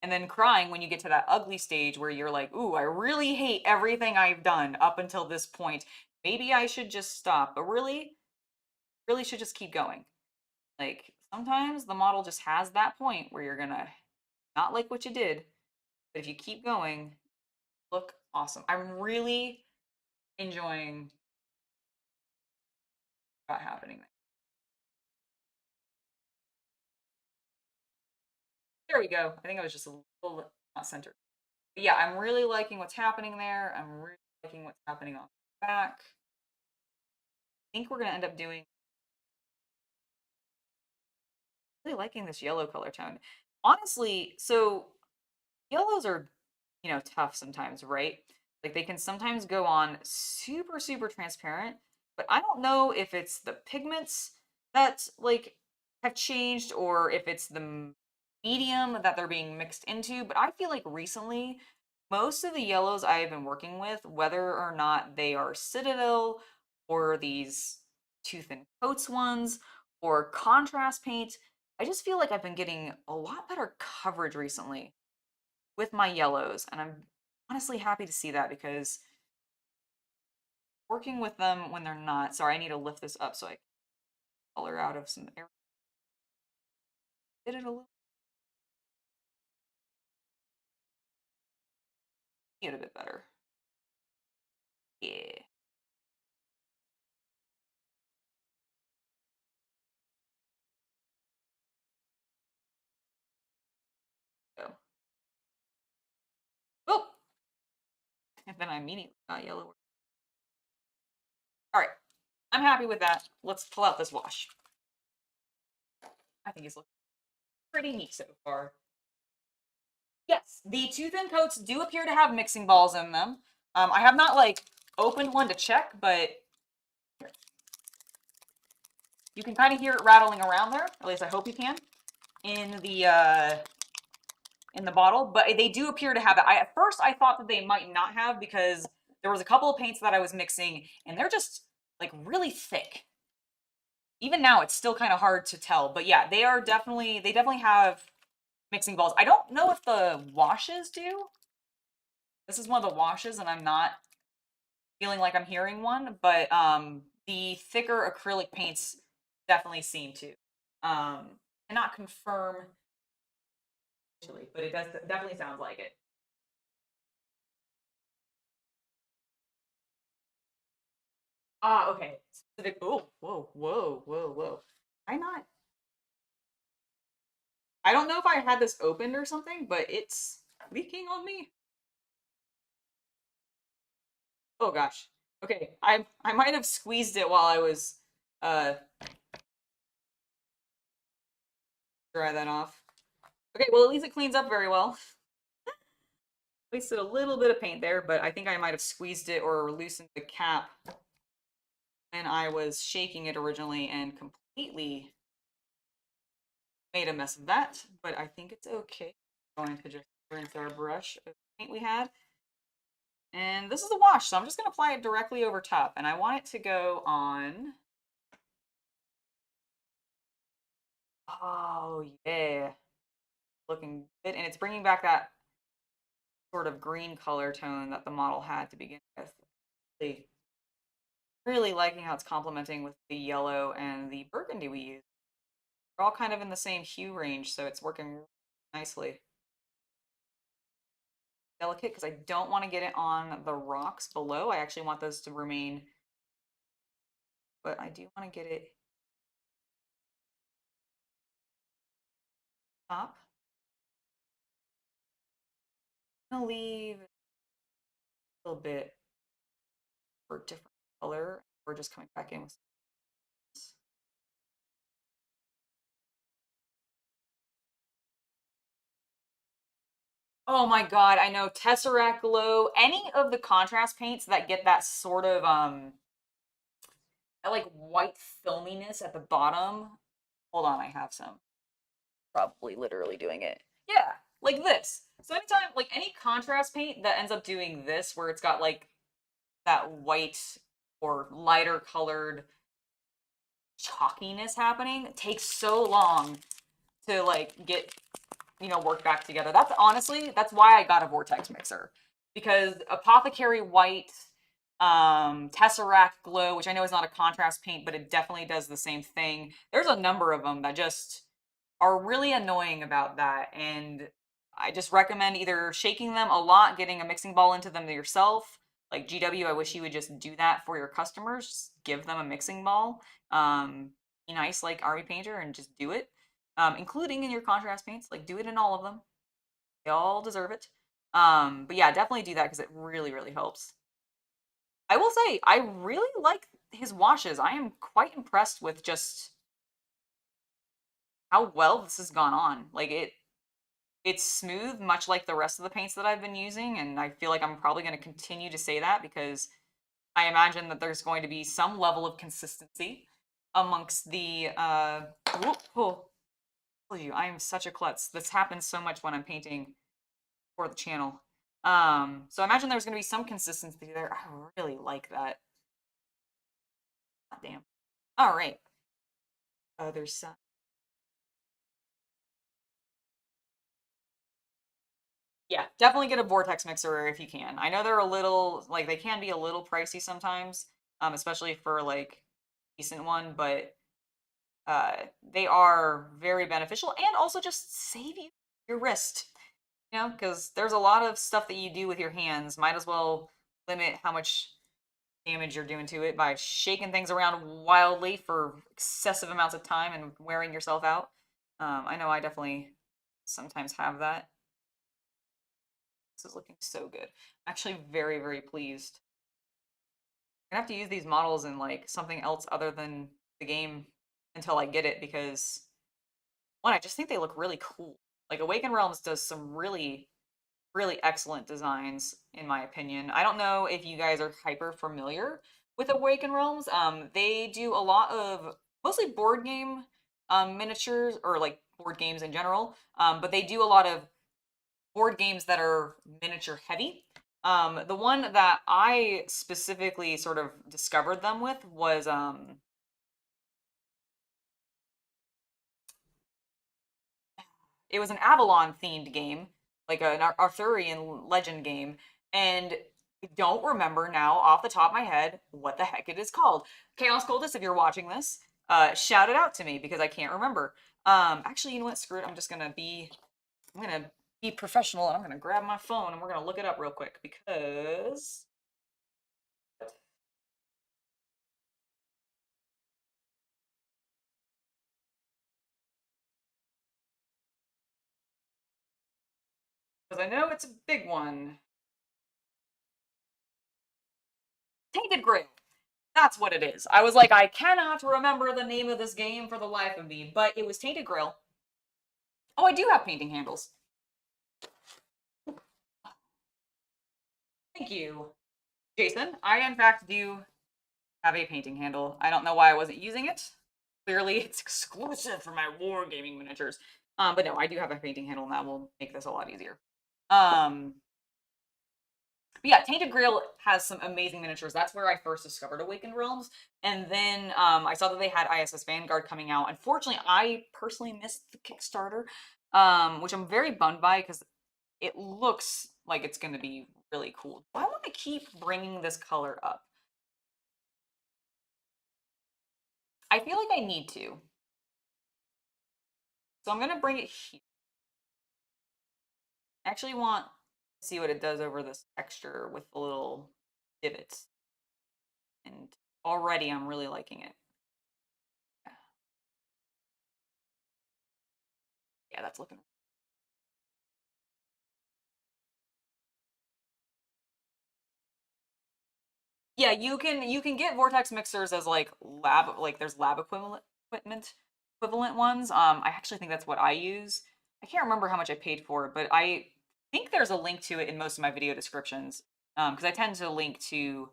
And then crying when you get to that ugly stage where you're like, ooh, I really hate everything I've done up until this point. Maybe I should just stop. But really should just keep going. Like, sometimes the model just has that point where you're gonna not like what you did, but if you keep going, look awesome. I'm really enjoying what's happening there. There we go. I think I was just a little not centered. But yeah, I'm really liking what's happening there. I'm really liking what's happening on the back. I think we're gonna end up doing really liking this yellow color tone. Honestly, so yellows are, tough sometimes, right? Like they can sometimes go on super transparent, but I don't know if it's the pigments that like have changed or if it's the medium that they're being mixed into, but I feel like recently most of the yellows I have been working with, whether or not they are Citadel or these too thin coats ones or contrast paint, I just feel like I've been getting a lot better coverage recently with my yellows, and I'm honestly happy to see that because working with them when they're not, sorry, I need to lift this up so I can color out of some air. Did it a little, get a bit better. Yeah. Go. Oh! And then I immediately got yellow. All right, I'm happy with that. Let's pull out this wash. I think it's looking pretty neat so far. Yes, the tooth and coats do appear to have mixing balls in them. I have not like opened one to check, but you can kind of hear it rattling around there. At least I hope you can in the bottle. But they do appear to have it. At first I thought that they might not have because there was a couple of paints that I was mixing and they're just like really thick. Even now it's still kind of hard to tell. But yeah, they definitely have mixing balls. I don't know if the washes do. This is one of the washes and I'm not feeling like I'm hearing one, but the thicker acrylic paints definitely seem to. Cannot confirm actually, but it definitely sounds like it. Ah, okay. Specific. Oh, whoa, whoa, whoa, whoa. I not. I don't know if I had this opened or something, but it's leaking on me. Oh gosh. Okay, I might have squeezed it while I was uh dry that off. Okay, well at least it cleans up very well. Wasted a little bit of paint there, but I think I might have squeezed it or loosened the cap when I was shaking it originally and completely made a mess of that. But I think it's okay. I'm going to just rinse our brush of paint we had. And this is a wash, so I'm just going to apply it directly over top. And I want it to go on. Oh, yeah. Looking good. And it's bringing back that sort of green color tone that the model had to begin with. Really, really liking how it's complementing with the yellow and the burgundy we use. They're all kind of in the same hue range, so it's working nicely. Delicate because I don't want to get it on the rocks below. I actually want those to remain, but I do want to get it top. I'm gonna leave a little bit for a different color. We're just coming back in with this. Oh my god, I know Tesseract Glow, any of the contrast paints that get that sort of that like white filminess at the bottom. Hold on, I have some. Probably literally doing it. Yeah, like this. So anytime, like any contrast paint that ends up doing this, where it's got like that white or lighter colored chalkiness happening, takes so long to like get, work back together. That's honestly, that's why I got a vortex mixer. Because Apothecary White, Tesseract Glow, which I know is not a contrast paint, but it definitely does the same thing. There's a number of them that just are really annoying about that. And I just recommend either shaking them a lot, getting a mixing ball into them yourself. Like GW, I wish you would just do that for your customers. Just give them a mixing ball. Be nice like Army Painter and just do it. Including in your contrast paints. Like do it in all of them. They all deserve it. But yeah, definitely do that because it really, really helps. I will say, I really like his washes. I am quite impressed with just how well this has gone on. Like it's smooth, much like the rest of the paints that I've been using, and I feel like I'm probably going to continue to say that because I imagine that there's going to be some level of consistency amongst the oh, you, I am such a klutz. This happens so much when I'm painting for the channel. So I imagine there's going to be some consistency there. I really like that. God damn. All right. Other side. Yeah, definitely get a vortex mixer if you can. I know they're a little like they can be a little pricey sometimes, especially for like decent one, but uh they are very beneficial and also just save you your wrist. Because there's a lot of stuff that you do with your hands. Might as well limit how much damage you're doing to it by shaking things around wildly for excessive amounts of time and wearing yourself out. I know I definitely sometimes have that. This is looking so good. I'm actually very, very pleased. I'm gonna have to use these models in like something else other than the game until I get it because one, I just think they look really cool. Like Awakened Realms does some really really excellent designs, in my opinion. I don't know if you guys are hyper familiar with Awaken Realms. They do a lot of mostly board game miniatures, or like board games in general. But they do a lot of board games that are miniature heavy. The one that I specifically sort of discovered them with was it was an Avalon themed game, like an Arthurian legend game, and I don't remember now off the top of my head what the heck it is called. Chaos Cultist, if you're watching this, shout it out to me because I can't remember. Actually, you know what? Screw it. I'm gonna be professional and I'm gonna grab my phone and we're gonna look it up real quick because I know it's a big one. Tainted Grail. That's what it is. I was like, I cannot remember the name of this game for the life of me, but it was Tainted Grail. Oh, I do have painting handles. Thank you, Jason. I, in fact, do have a painting handle. I don't know why I wasn't using it. Clearly, it's exclusive for my wargaming miniatures. But no, I do have a painting handle, and that will make this a lot easier. But yeah, Tainted Grail has some amazing miniatures. That's where I first discovered Awakened Realms. And then I saw that they had ISS Vanguard coming out. Unfortunately, I personally missed the Kickstarter, which I'm very bummed by because it looks like it's going to be really cool. I want to keep bringing this color up. I feel like I need to. So I'm going to bring it here. I actually want to see what it does over this texture with the little divots. And already I'm really liking it. Yeah, that's looking. Yeah, you can get vortex mixers as like there's lab equivalent ones. I actually think that's what I use. I can't remember how much I paid for it, but I think there's a link to it in most of my video descriptions. Because I tend to link to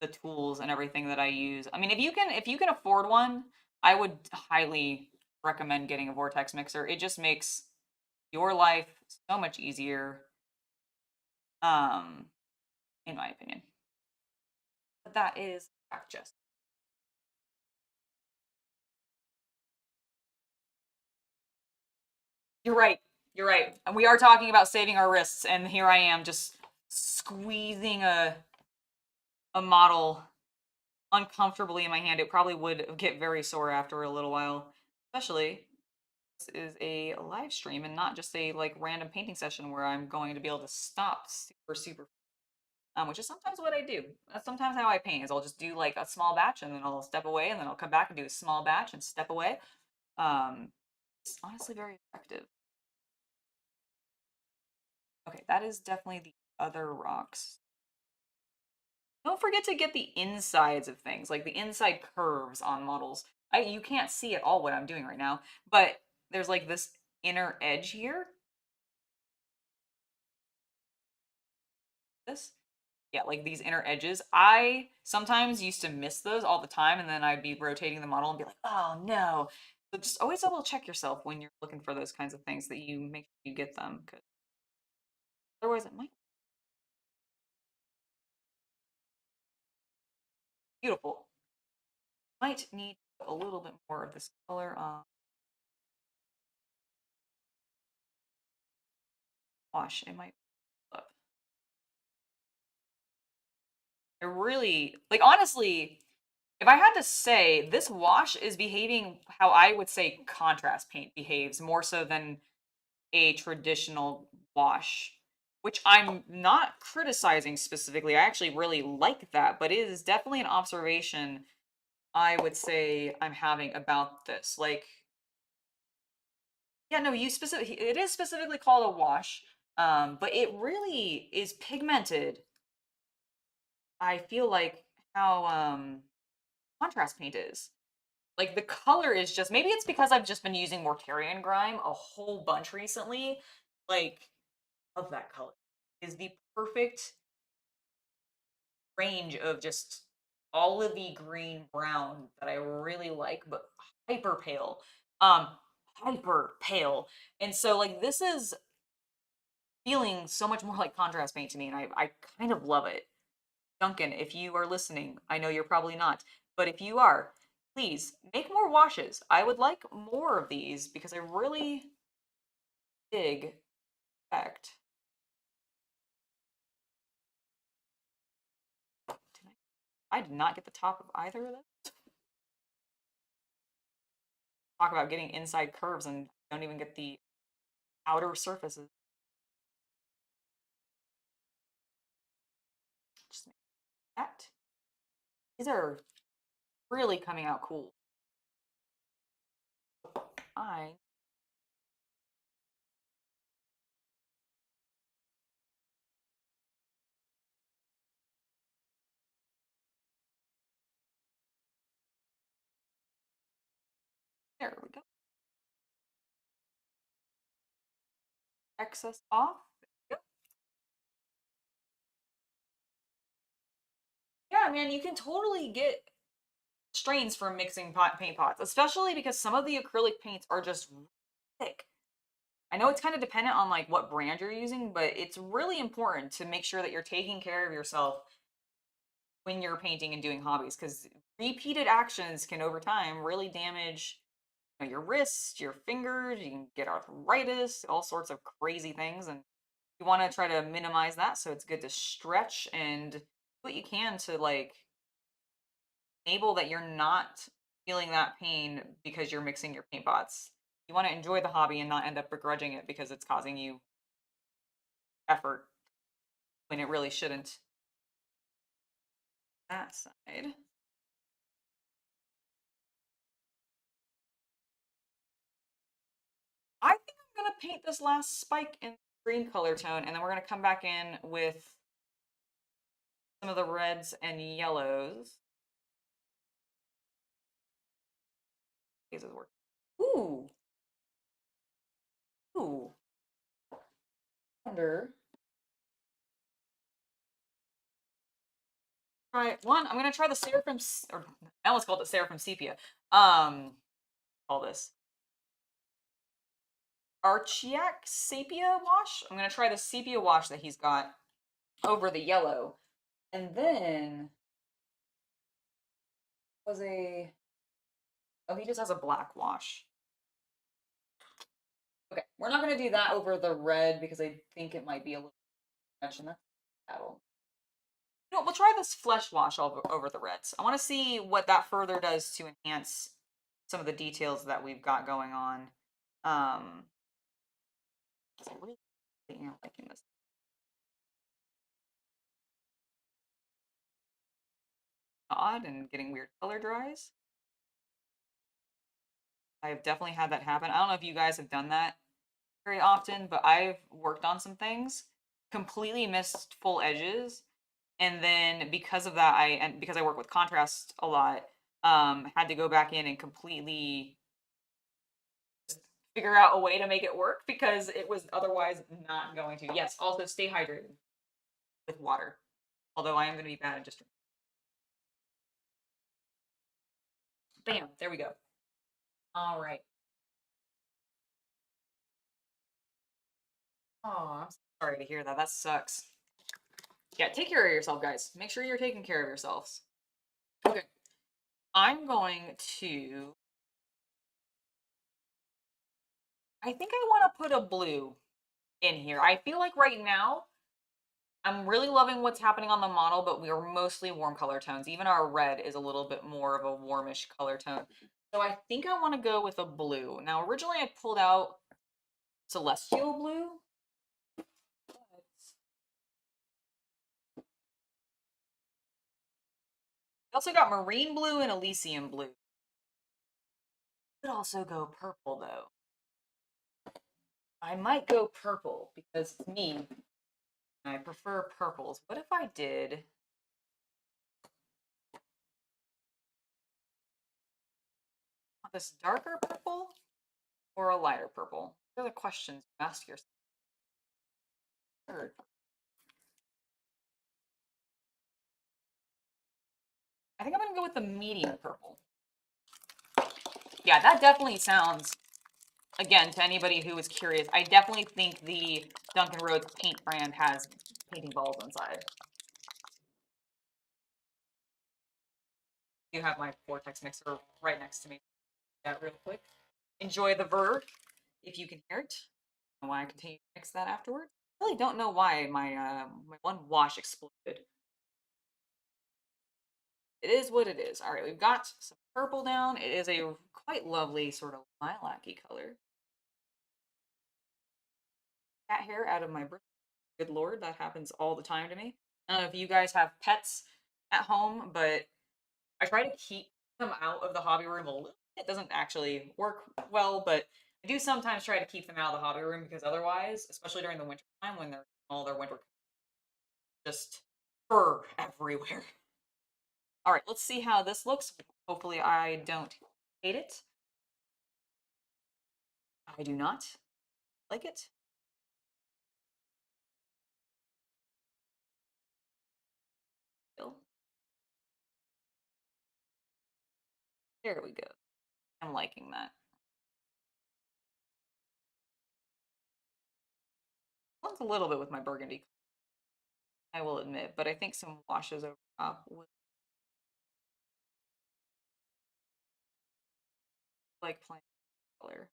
the tools and everything that I use. I mean, if you can afford one, I would highly recommend getting a vortex mixer. It just makes your life so much easier, um, in my opinion. But that is just. You're right. You're right. And we are talking about saving our wrists, and here I am just squeezing a model uncomfortably in my hand. It probably would get very sore after a little while, especially this is a live stream and not just a like random painting session where I'm going to be able to stop super, which is sometimes what I do. That's sometimes how I paint is I'll just do like a small batch and then I'll step away and then I'll come back and do a small batch and step away. It's honestly very effective. Okay, that is definitely the other rocks. Don't forget to get the insides of things, like the inside curves on models. You can't see at all what I'm doing right now, but there's like this inner edge here. This, yeah, like these inner edges. I sometimes used to miss those all the time, and then I'd be rotating the model and be like, oh no. So just always double check yourself when you're looking for those kinds of things that you make sure you get them, because otherwise it might. Beautiful. Might need a little bit more of this color on. Wash, it might up. It really, like, honestly, if I had to say, this wash is behaving how I would say contrast paint behaves more so than a traditional wash, which I'm not criticizing specifically. I actually really like that, but it is definitely an observation I would say I'm having about this. Like, yeah, no, it is specifically called a wash, but it really is pigmented. I feel like how contrast paint is. Like the color is just, maybe it's because I've just been using Mortarian Grime a whole bunch recently. Like, love that color. is the perfect range of just olivey green brown that I really like, but hyper pale. Um, hyper pale. And so like this is feeling so much more like contrast paint to me, and I kind of love it. Duncan, if you are listening, I know you're probably not, but if you are, please make more washes. I would like more of these because I really dig effect. I did not get the top of either of those. Talk about getting inside curves and don't even get the outer surfaces. Just make that. These are really coming out cool. I there we go. Excess off. Yep. Yeah, man, you can totally get strains from mixing paint pots, especially because some of the acrylic paints are just thick. I know it's kind of dependent on like what brand you're using, but it's really important to make sure that you're taking care of yourself when you're painting and doing hobbies, because repeated actions can over time really damage your wrists, your fingers. You can get arthritis, all sorts of crazy things, and you want to try to minimize that. So it's good to stretch and do what you can to like enable that you're not feeling that pain because you're mixing your paint pots. You want to enjoy the hobby and not end up begrudging it because it's causing you effort when it really shouldn't. That side. I think I'm gonna paint this last spike in green color tone, and then we're gonna come back in with some of the reds and yellows. These is working. Ooh, ooh. Wonder. Try one. I'm gonna try the Seraphim, or I almost called it Seraphim Sepia. Call this Archiac Sepia wash. I'm gonna try the sepia wash that he's got over the yellow, and then was a oh he just has a black wash. Okay, we're not gonna do that over the red because I think it might be a little much, and that's battle. You know, we'll try this flesh wash over the reds. I want to see what that further does to enhance some of the details that we've got going on. Um, I really am liking this. Odd and getting weird color dries. I've definitely had that happen. I don't know if you guys have done that very often, but I've worked on some things, completely missed full edges, and then because of that, and because I work with contrast a lot, had to go back in and completely figure out a way to make it work because it was otherwise not going to. Yes, also stay hydrated with water. Although I am going to be bad at just bam, there we go. All right. Oh, I'm sorry to hear that. That sucks. Yeah, take care of yourself, guys. Make sure you're taking care of yourselves. Okay. I'm going to I think I want to put a blue in here. I feel like right now I'm really loving what's happening on the model, but we are mostly warm color tones. Even our red is a little bit more of a warmish color tone. So I think I want to go with a blue. Now, originally I pulled out celestial blue. I also got marine blue and Elysium blue. Could also go purple though. I might go purple because it's me. I prefer purples. What if I did this darker purple or a lighter purple? Those are the questions you ask yourself. Third. I think I'm gonna go with the medium purple. Yeah, that definitely sounds, again, to anybody who is curious, I definitely think the Duncan Rhodes paint brand has painting balls inside. You have my vortex mixer right next to me. That real quick. Enjoy the verb if you can hear it. I want to continue to mix that afterwards. I really don't know why my one wash exploded. It is what it is. All right, we've got some purple down. It is a quite lovely sort of lilac-y color. Cat hair out of my bristle. Good lord, that happens all the time to me. I don't know if you guys have pets at home, but I try to keep them out of the hobby room a little. It doesn't actually work well, but I do sometimes try to keep them out of the hobby room because otherwise, especially during the winter time when they're all their winter, just fur everywhere. All right, let's see how this looks. Hopefully I don't hate it. I do not like it. There we go. I'm liking that. Blends a little bit with my burgundy, I will admit, but I think some washes over top would like plain color.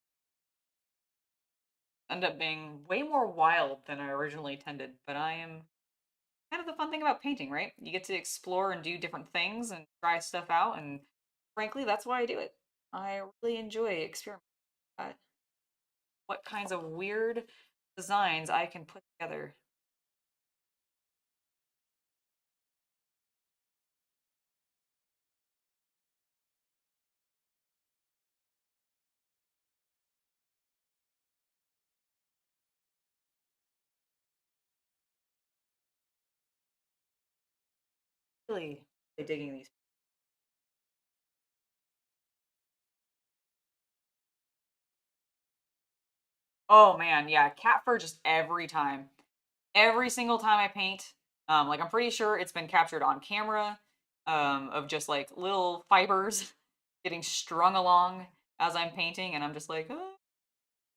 End up being way more wild than I originally intended, but I am kind of the fun thing about painting, right? You get to explore and do different things and try stuff out, and frankly, that's why I do it. I really enjoy experimenting with what kinds of weird designs I can put together. Really, really digging these. Oh man, yeah, cat fur just every time. Every single time I paint, like I'm pretty sure it's been captured on camera, of just like little fibers getting strung along as I'm painting, and I'm just like,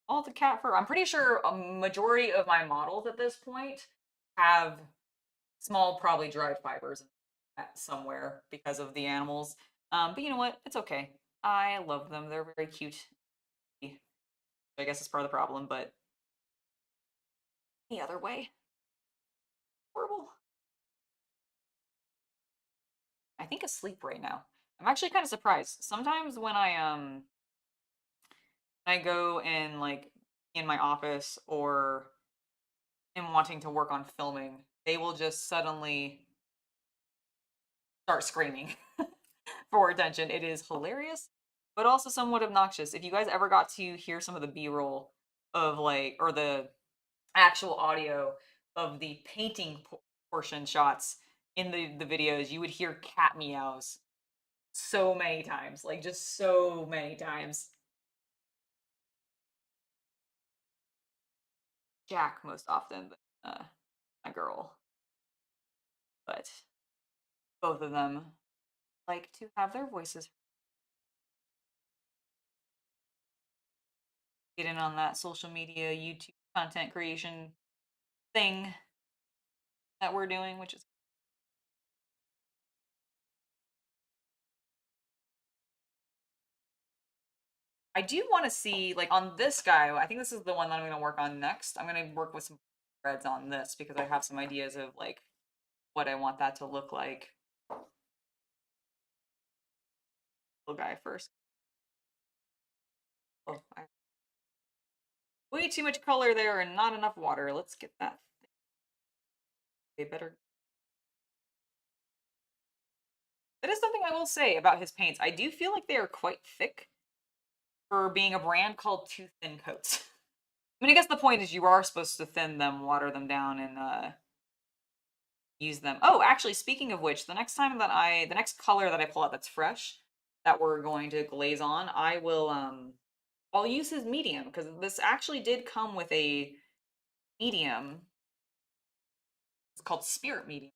all the cat fur. I'm pretty sure a majority of my models at this point have small, probably dried fibers somewhere because of the animals. But you know what? It's okay. I love them. They're very cute. I guess it's part of the problem, but the other way, horrible. I think asleep right now. I'm actually kind of surprised. Sometimes when I go and like in my office or am wanting to work on filming, they will just suddenly start screaming for attention. It is hilarious, but also somewhat obnoxious. If you guys ever got to hear some of the B-roll of like, or the actual audio of the painting portion shots in the videos, you would hear cat meows so many times, like just so many times. Jack most often than a girl, but both of them like to have their voices. Get in on that social media, YouTube content creation thing that we're doing, which is I do want to see like on this guy. I think this is the one that I'm going to work on next. I'm going to work with some threads on this because I have some ideas of like what I want that to look like. Little guy first. Oh, way too much color there and not enough water. Let's get that. They better. That is something I will say about his paints. I do feel like they are quite thick for being a brand called Too Thin Coats. I mean, I guess the point is you are supposed to thin them, water them down, and use them. Oh, actually, speaking of which, the next color that I pull out that's fresh, that we're going to glaze on, I'll use his medium because this actually did come with a medium. It's called Spirit Medium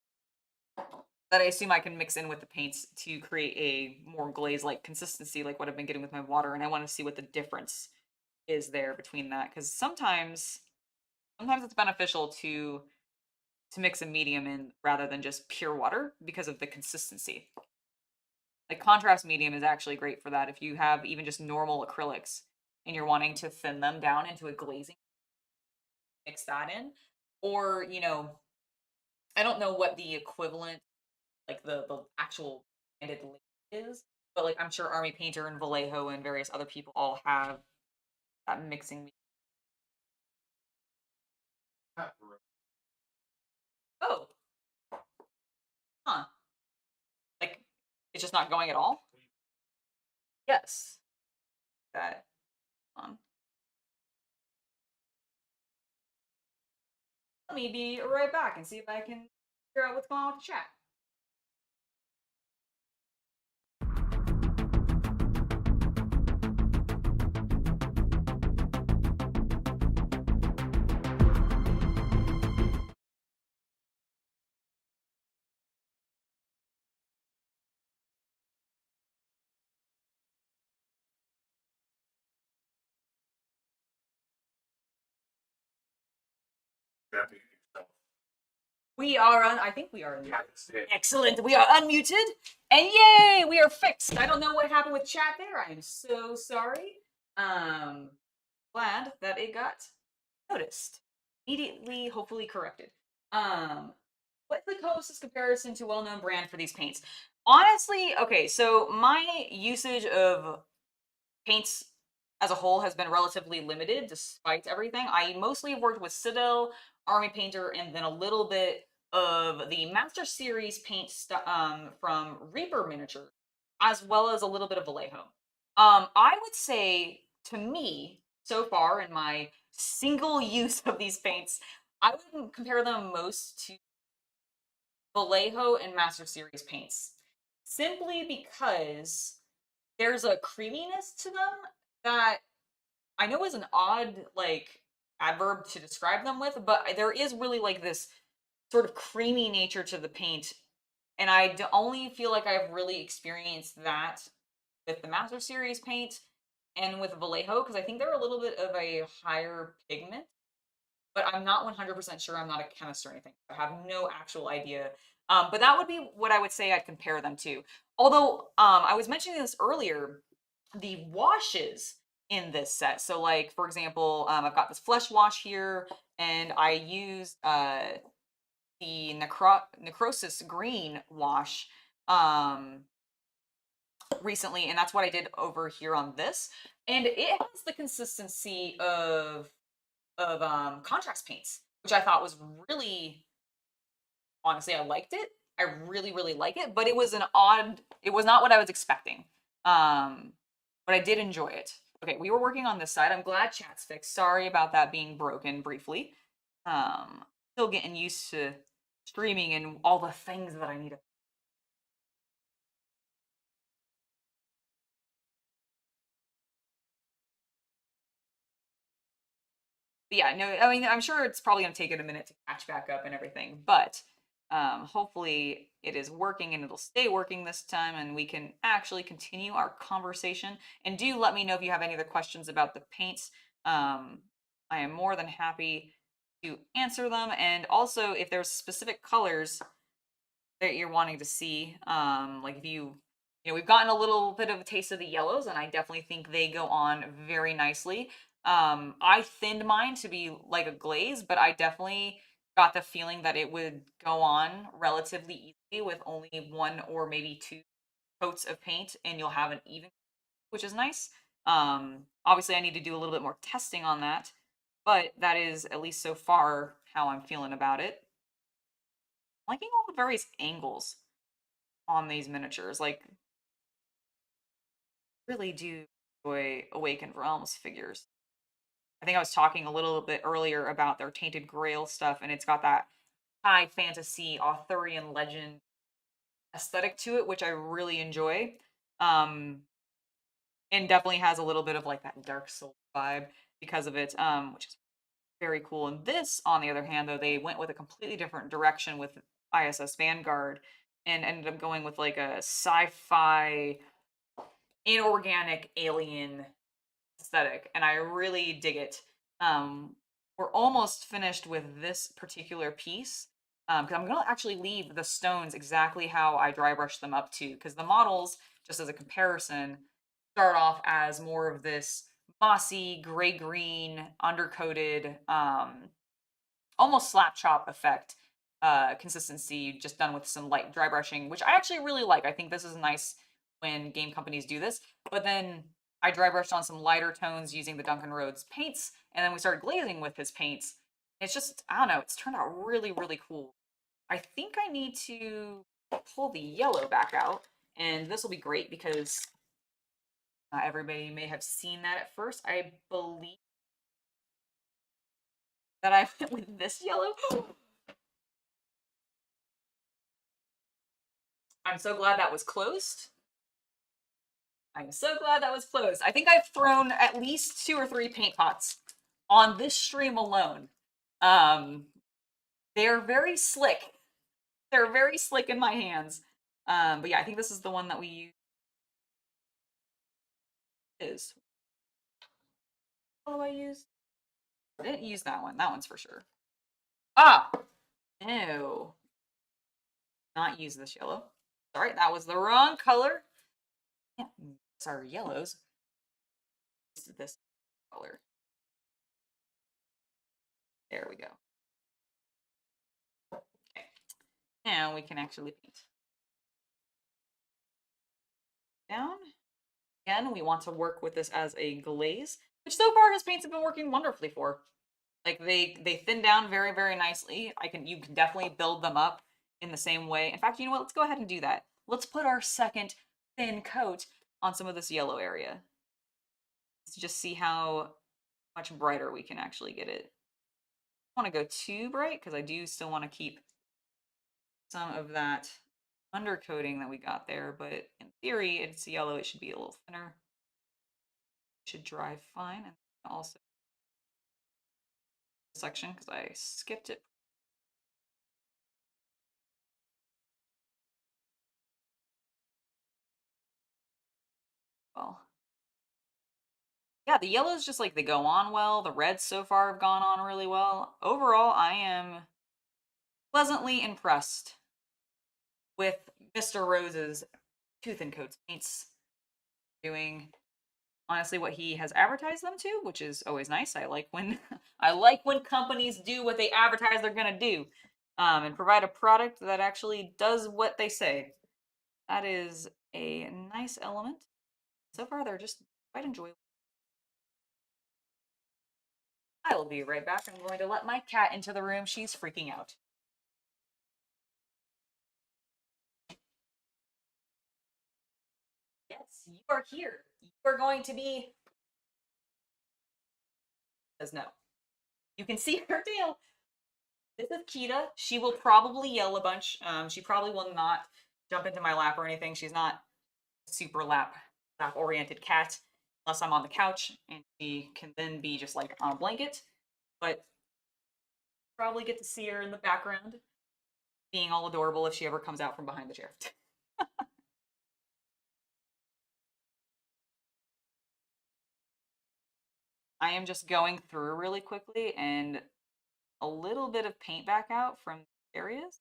that I assume I can mix in with the paints to create a more glaze-like consistency, like what I've been getting with my water. And I want to see what the difference is there between that, because sometimes it's beneficial to mix a medium in rather than just pure water because of the consistency. Like contrast medium is actually great for that if you have even just normal acrylics and you're wanting to thin them down into a glazing, mix that in. Or, I don't know what the equivalent, like the actual branded label is, but like I'm sure Army Painter and Vallejo and various other people all have that mixing. Oh, huh. Like it's just not going at all? Yes. That on. Let me be right back and see if I can figure out what's going on with the chat. We are I think we are excellent. We are unmuted. And yay, we are fixed. I don't know what happened with chat there. I am so sorry. Glad that it got noticed. Immediately, hopefully corrected. What's the closest comparison to well-known brand for these paints? Honestly, okay, so my usage of paints as a whole has been relatively limited despite everything. I mostly have worked with Citadel, Army Painter, and then a little bit of the Master Series paint from Reaper Miniature, as well as a little bit of Vallejo. I would say, to me, so far in my single use of these paints, I would compare them most to Vallejo and Master Series paints, simply because there's a creaminess to them that I know is an odd like adverb to describe them with, but there is really like this sort of creamy nature to the paint, and only feel like I've really experienced that with the Master Series paint and with Vallejo, because I think they're a little bit of a higher pigment, but I'm not 100% sure. I'm not a chemist or anything. I have no actual idea. But that would be what I would say I'd compare them to. Although I was mentioning this earlier, the washes in this set. So like, for example, I've got this flesh wash here, and I used the necrosis green wash recently, and that's what I did over here on this. And it has the consistency of contrast paints, which I thought was really, honestly, I liked it. I really, really like it, but it was it was not what I was expecting. But I did enjoy it. Okay, we were working on this side. I'm glad chat's fixed. Sorry about that being broken briefly. Still getting used to streaming and all the things that I need to. But yeah, no, I mean, I'm sure it's probably going to take it a minute to catch back up and everything, but hopefully it is working and it'll stay working this time and we can actually continue our conversation. And do let me know if you have any other questions about the paints. I am more than happy to answer them. And also, if there's specific colors that you're wanting to see, like if we've gotten a little bit of a taste of the yellows, and I definitely think they go on very nicely. I thinned mine to be like a glaze, but I definitely got the feeling that it would go on relatively easily with only one or maybe two coats of paint, and you'll have an even, which is nice. Obviously, I need to do a little bit more testing on that, but that is at least so far how I'm feeling about it. Liking all the various angles on these miniatures. Like, really do enjoy Awakened Realms figures. I think I was talking a little bit earlier about their Tainted Grail stuff, and it's got that high fantasy Arthurian legend aesthetic to it, which I really enjoy. And definitely has a little bit of like that Dark Soul vibe because of it, which is very cool. And this, on the other hand, though, they went with a completely different direction with ISS Vanguard. and ended up going with like a sci-fi inorganic alien aesthetic, and I really dig it. We're almost finished with this particular piece because I'm gonna actually leave the stones exactly how I dry brush them up too, because the models, just as a comparison, start off as more of this mossy gray green undercoated almost slap chop effect consistency, just done with some light dry brushing, which I actually really like. I think this is nice when game companies do this. But then I dry brushed on some lighter tones using the Duncan Rhodes paints, and then we started glazing with his paints. It's just, I don't know, it's turned out really, really cool. I think I need to pull the yellow back out, and this will be great because everybody may have seen that at first. I believe that I went with this yellow. I'm so glad that was closed. I'm so glad that was closed. I think I've thrown at least 2 or 3 paint pots on this stream alone. Um, they're very slick. They're very slick in my hands. But yeah, I think this is the one that we use. Is what do I use? I didn't use that one. That one's for sure. Ah, no, not use this yellow. Sorry, that was the wrong color. Yeah, sorry, yellows. This color. There we go. Okay, now we can actually paint. Down. Again, we want to work with this as a glaze, which so far his paints have been working wonderfully for. Like they thin down very, very nicely. You can definitely build them up in the same way. In fact, you know what? Let's go ahead and do that. Let's put our second thin coat on some of this yellow area. Let's just see how much brighter we can actually get it. I don't want to go too bright because I do still want to keep some of that undercoating that we got there, but in theory, it's yellow. It should be a little thinner. It should dry fine. And also section because I skipped it. Well, yeah, the yellows just like they go on well. The reds so far have gone on really well. Overall, I am pleasantly impressed with Mr. Rose's Tooth and Coats paints doing honestly what he has advertised them to, which is always nice. I like when I like when companies do what they advertise they're gonna do, and provide a product that actually does what they say. That is a nice element. So far, they're just quite enjoyable. I will be right back. I'm going to let my cat into the room. She's freaking out. Yes, you are here. You are going to be. Says no. You can see her tail. This is Kita. She will probably yell a bunch. She probably will not jump into my lap or anything. She's not a super lap oriented cat unless I'm on the couch, and she can then be just like on a blanket. But probably get to see her in the background, being all adorable if she ever comes out from behind the chair. I am just going through really quickly and a little bit of paint back out from areas.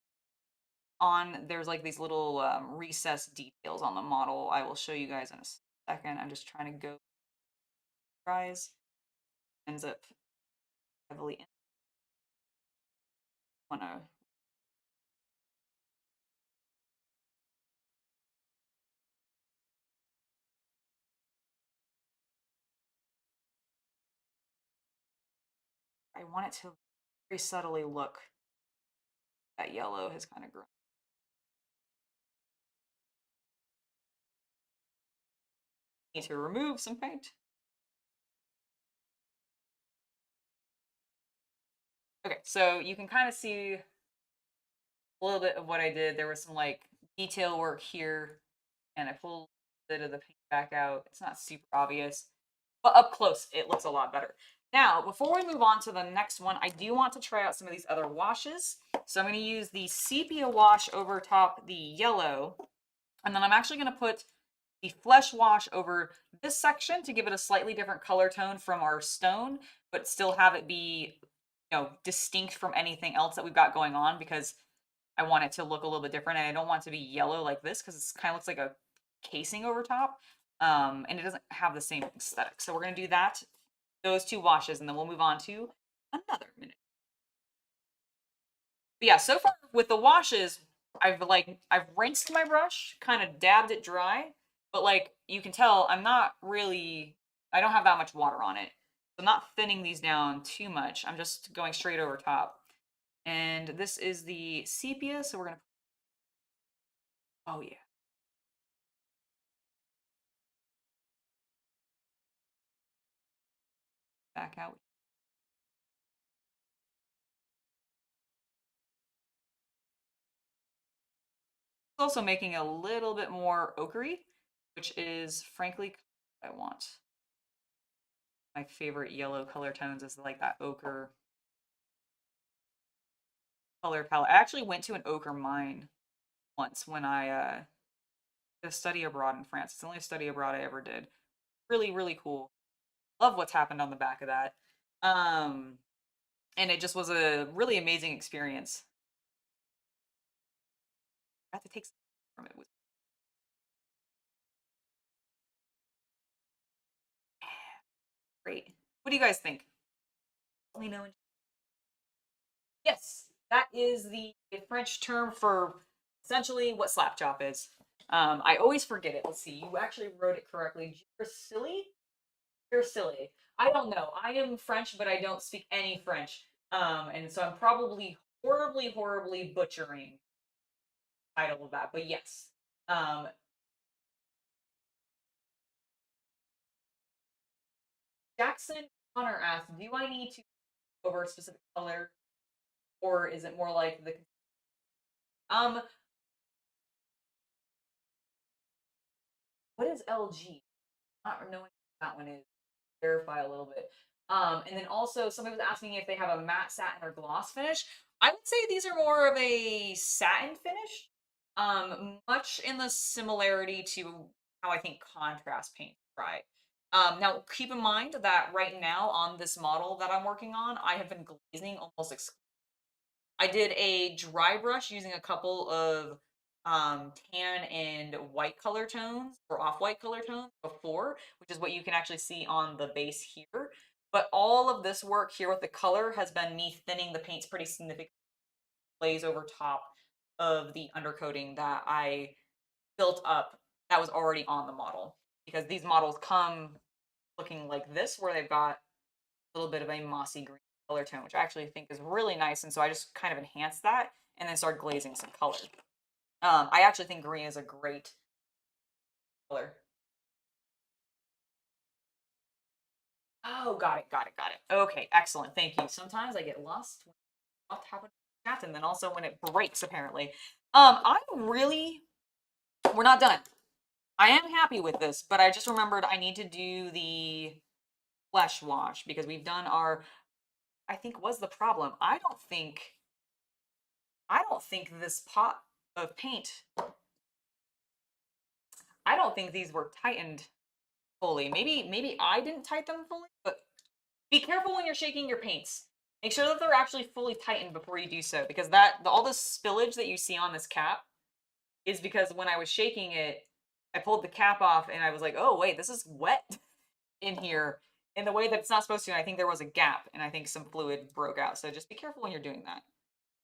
There's like these little recessed details on the model. I will show you guys in a second. I'm just trying to go guys. Ends up heavily in. Wanna I want it to very subtly look. That yellow has kind of grown. Need to remove some paint. Okay, so you can kind of see a little bit of what I did. There was some like detail work here, and I pulled a bit of the paint back out. It's not super obvious, but up close, it looks a lot better. Now, before we move on to the next one, I do want to try out some of these other washes. So I'm going to use the sepia wash over top the yellow. And then I'm actually going to put the flesh wash over this section to give it a slightly different color tone from our stone, but still have it be, distinct from anything else that we've got going on, because I want it to look a little bit different, and I don't want it to be yellow like this because it kind of looks like a casing over top, and it doesn't have the same aesthetic. So we're going to do that, those two washes, and then we'll move on to another minute. But yeah, so far with the washes, I've rinsed my brush, kind of dabbed it dry, but like you can tell, I don't have that much water on it. So I'm not thinning these down too much. I'm just going straight over top. And this is the sepia, so we're gonna, oh yeah. Back out. It's also making a little bit more ochre, which is frankly what I want. My favorite yellow color tones is like that ochre color palette. I actually went to an ochre mine once when I did a study abroad in France. It's the only study abroad I ever did. Really, really cool. Love what's happened on the back of that. And it just was a really amazing experience. I have to take something from it. Great. What do you guys think? Let me know. Yes, that is the French term for essentially what slap chop is. I always forget it. Let's see. You actually wrote it correctly. Silly? You're silly. I don't know. I am French, but I don't speak any French. And so I'm probably horribly, horribly butchering the title of that. But yes. Jackson Connor asked, do I need to go over a specific color, or is it more like the what is LG? Not knowing what that one is. Verify a little bit. And then also somebody was asking if they have a matte satin or gloss finish. I would say these are more of a satin finish, much in the similarity to how I think contrast paint dry. Now keep in mind that right now on this model that I'm working on, I have been glazing almost exclusively. I did a dry brush using a couple of tan and white color tones or off-white color tones before, which is what you can actually see on the base here. But all of this work here with the color has been me thinning the paints pretty significantly, glaze over top of the undercoating that I built up that was already on the model. Because these models come looking like this, where they've got a little bit of a mossy green color tone, which I actually think is really nice. And so I just kind of enhanced that and then started glazing some color. I actually think green is a great color. Oh, got it, got it, got it. Okay, excellent. Thank you. Sometimes I get lost what happened in chat, and then also when it breaks, apparently. We're not done. I am happy with this, but I just remembered I need to do the flesh wash because we've done our, I think was the problem. I don't think this pot of paint, I don't think these were tightened fully. Maybe I didn't tighten them fully, but be careful when you're shaking your paints. Make sure that they're actually fully tightened before you do so, because all the spillage that you see on this cap is because when I was shaking it, I pulled the cap off and I was like, oh wait, this is wet in here in the way that it's not supposed to. And I think there was a gap and I think some fluid broke out. So just be careful when you're doing that,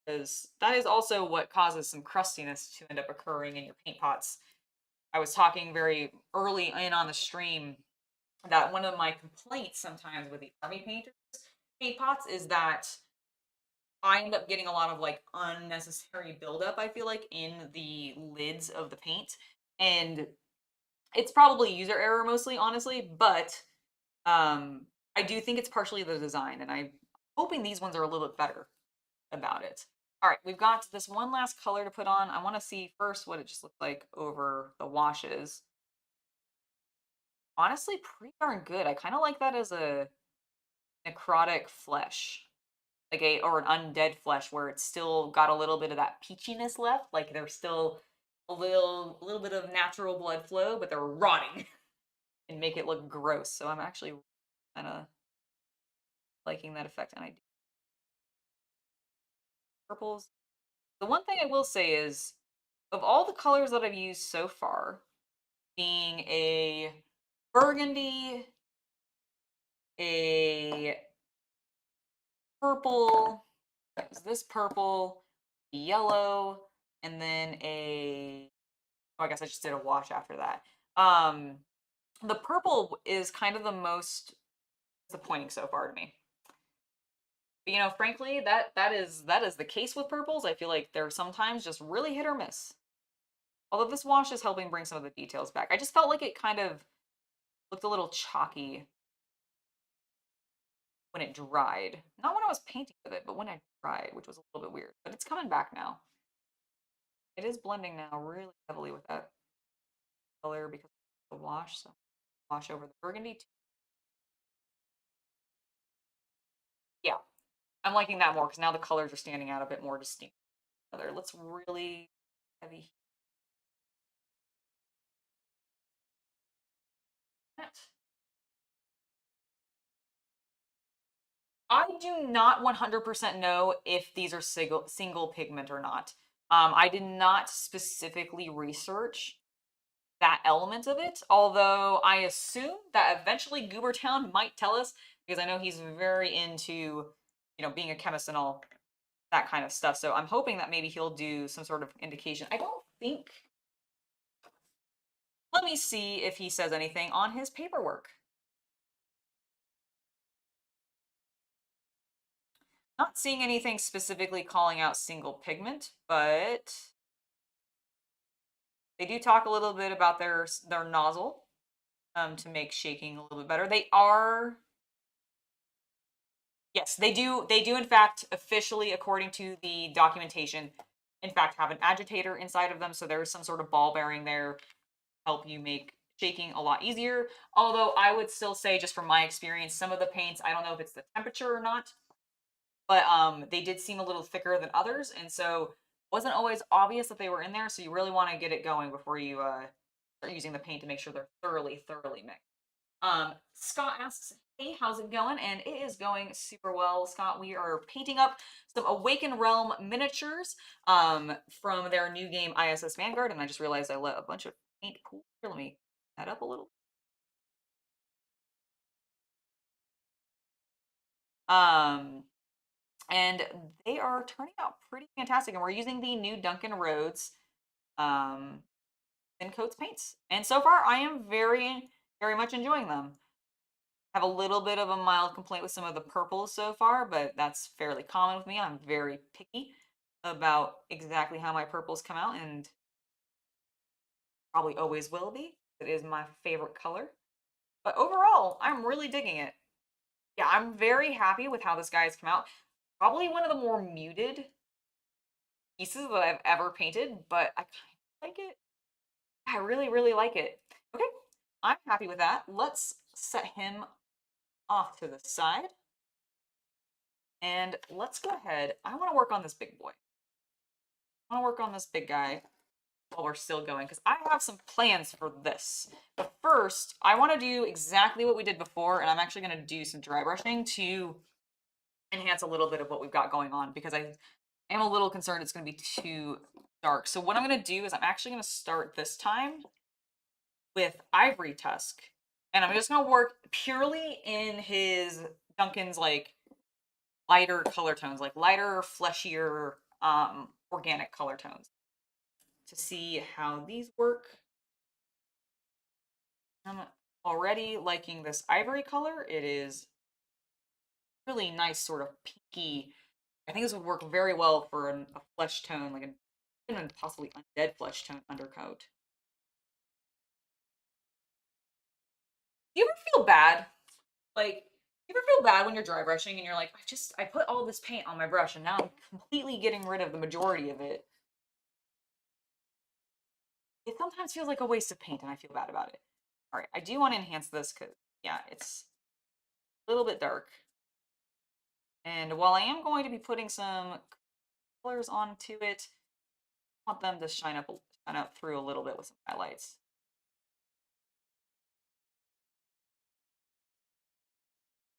because that is also what causes some crustiness to end up occurring in your paint pots. I was talking very early in on the stream that one of my complaints sometimes with the army paint pots is that I end up getting a lot of like unnecessary buildup, I feel like, in the lids of the paint. And it's probably user error mostly, honestly, but I do think it's partially the design, and I'm hoping these ones are a little bit better about it. All right, we've got this one last color to put on. I want to see first what it just looks like over the washes. Honestly, pretty darn good. I kind of like that as a necrotic flesh, like or an undead flesh, where it's still got a little bit of that peachiness left. Like there's still a little bit of natural blood flow, but they're rotting and make it look gross. So I'm actually kind of liking that effect, and I do purples. The one thing I will say is, of all the colors that I've used so far, being a burgundy, a purple, is this purple, yellow, and then oh, I guess I just did a wash after that. The purple is kind of the most disappointing so far to me. But, you know, frankly, that is the case with purples. I feel like they're sometimes just really hit or miss. Although this wash is helping bring some of the details back. I just felt like it kind of looked a little chalky when it dried. Not when I was painting with it, but when it dried, which was a little bit weird. But it's coming back now. It is blending now really heavily with that color because of the wash. So wash over the burgundy too. Yeah, I'm liking that more because now the colors are standing out a bit more distinct. Let's really heavy. I do not 100% know if these are single pigment or not. I did not specifically research that element of it, although I assume that eventually Goobertown might tell us, because I know he's very into, you know, being a chemist and all that kind of stuff. So I'm hoping that maybe he'll do some sort of indication. I don't think. Let me see if he says anything on his paperwork. Not seeing anything specifically calling out single pigment, but they do talk a little bit about their nozzle to make shaking a little bit better. They are, yes, they do in fact officially, according to the documentation, in fact have an agitator inside of them. So there's some sort of ball bearing there to help you make shaking a lot easier. Although I would still say, just from my experience, some of the paints, I don't know if it's the temperature or not, but they did seem a little thicker than others, and so wasn't always obvious that they were in there. So you really want to get it going before you start using the paint to make sure they're thoroughly mixed. Scott asks, hey, how's it going? And it is going super well, Scott. We are painting up some Awakened Realm miniatures from their new game ISS Vanguard, and I just realized I let a bunch of paint pool here. Let me that up a little. And they are turning out pretty fantastic. And we're using the new Duncan Rhodes thin coats paints. And so far, I am very much enjoying them. Have a little bit of a mild complaint with some of the purples so far, but that's fairly common with me. I'm very picky about exactly how my purples come out, and probably always will be. It is my favorite color. But overall, I'm really digging it. Yeah, I'm very happy with how this guy has come out. Probably one of the more muted pieces that I've ever painted, but I kind of like it. I really like it. Okay, I'm happy with that. Let's set him off to the side. And let's go ahead. I want to work on this big boy. I want to work on this big guy while we're still going, because I have some plans for this. But first, I want to do exactly what we did before, and I'm actually going to do some dry brushing to enhance a little bit of what we've got going on, because I am a little concerned it's going to be too dark. So what I'm going to do is I'm actually going to start this time with Ivory Tusk, and I'm just going to work purely in his Duncan's like lighter color tones, like lighter, fleshier, organic color tones, to see how these work. I'm already liking this ivory color. It is really nice, sort of pinky. I think this would work very well for a flesh tone, like even possibly undead flesh tone undercoat. Do you ever feel bad? Like, you ever feel bad when you're dry brushing and you're like, I put all this paint on my brush and now I'm completely getting rid of the majority of it. It sometimes feels like a waste of paint and I feel bad about it. All right, I do want to enhance this because, yeah, it's a little bit dark. And while I am going to be putting some colors onto it, I want them to shine up through a little bit with some highlights.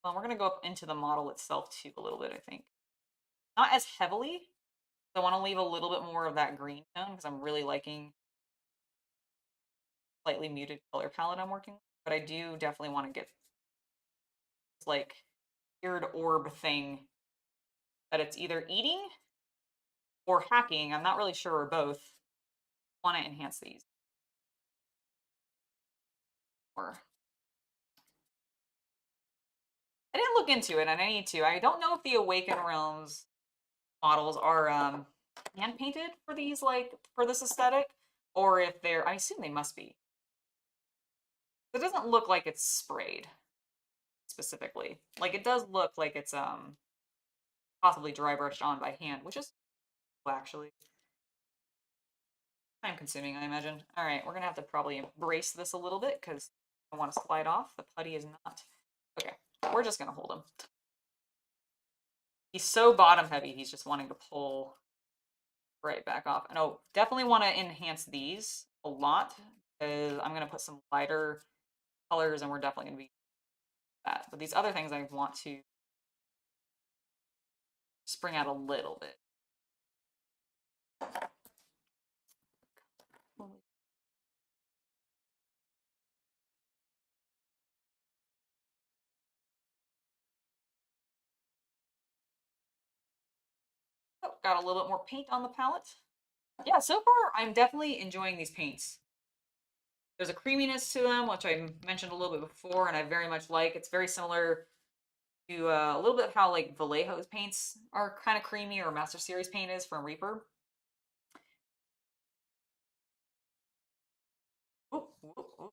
Well, we're going to go up into the model itself too a little bit, I think. Not as heavily. I want to leave a little bit more of that green tone because I'm really liking slightly muted color palette I'm working with. But I do definitely want to get this like weird orb thing that it's either eating or hacking. I'm not really sure, or both. I want to enhance these. Or I didn't look into it, and I need to. I don't know if the Awaken Realms models are hand painted for these, like for this aesthetic, or if they're. I assume they must be. It doesn't look like it's sprayed specifically. Like it does look like it's possibly dry brushed on by hand, which is actually time consuming, I imagine. All right, we're gonna have to probably embrace this a little bit because I want to slide off. The putty is not. Okay, we're just gonna hold him. He's so bottom heavy, he's just wanting to pull right back off. And oh, definitely want to enhance these a lot because I'm gonna put some lighter colors and we're definitely gonna be that. But these other things I want to spring out a little bit. Oh, got a little bit more paint on the palette. Yeah, so far I'm definitely enjoying these paints. There's a creaminess to them, which I mentioned a little bit before, and I very much like. It's very similar to a little bit how like Vallejo's paints are kind of creamy, or Master Series paint is from Reaper. Ooh, ooh, ooh.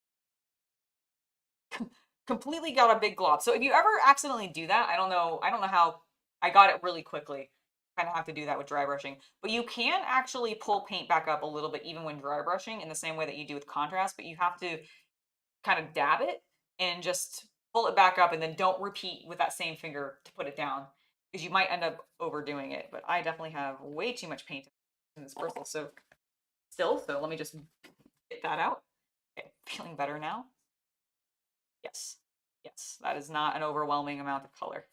Completely got a big glob. So if you ever accidentally do that, I don't know how I got it really quickly. Kind of have to do that with dry brushing, but you can actually pull paint back up a little bit even when dry brushing in the same way that you do with contrast, but you have to kind of dab it and just pull it back up and then don't repeat with that same finger to put it down because you might end up overdoing it. But I definitely have way too much paint in this bristle. So let me just get that out. Okay, feeling better now. Yes. Yes, that is not an overwhelming amount of color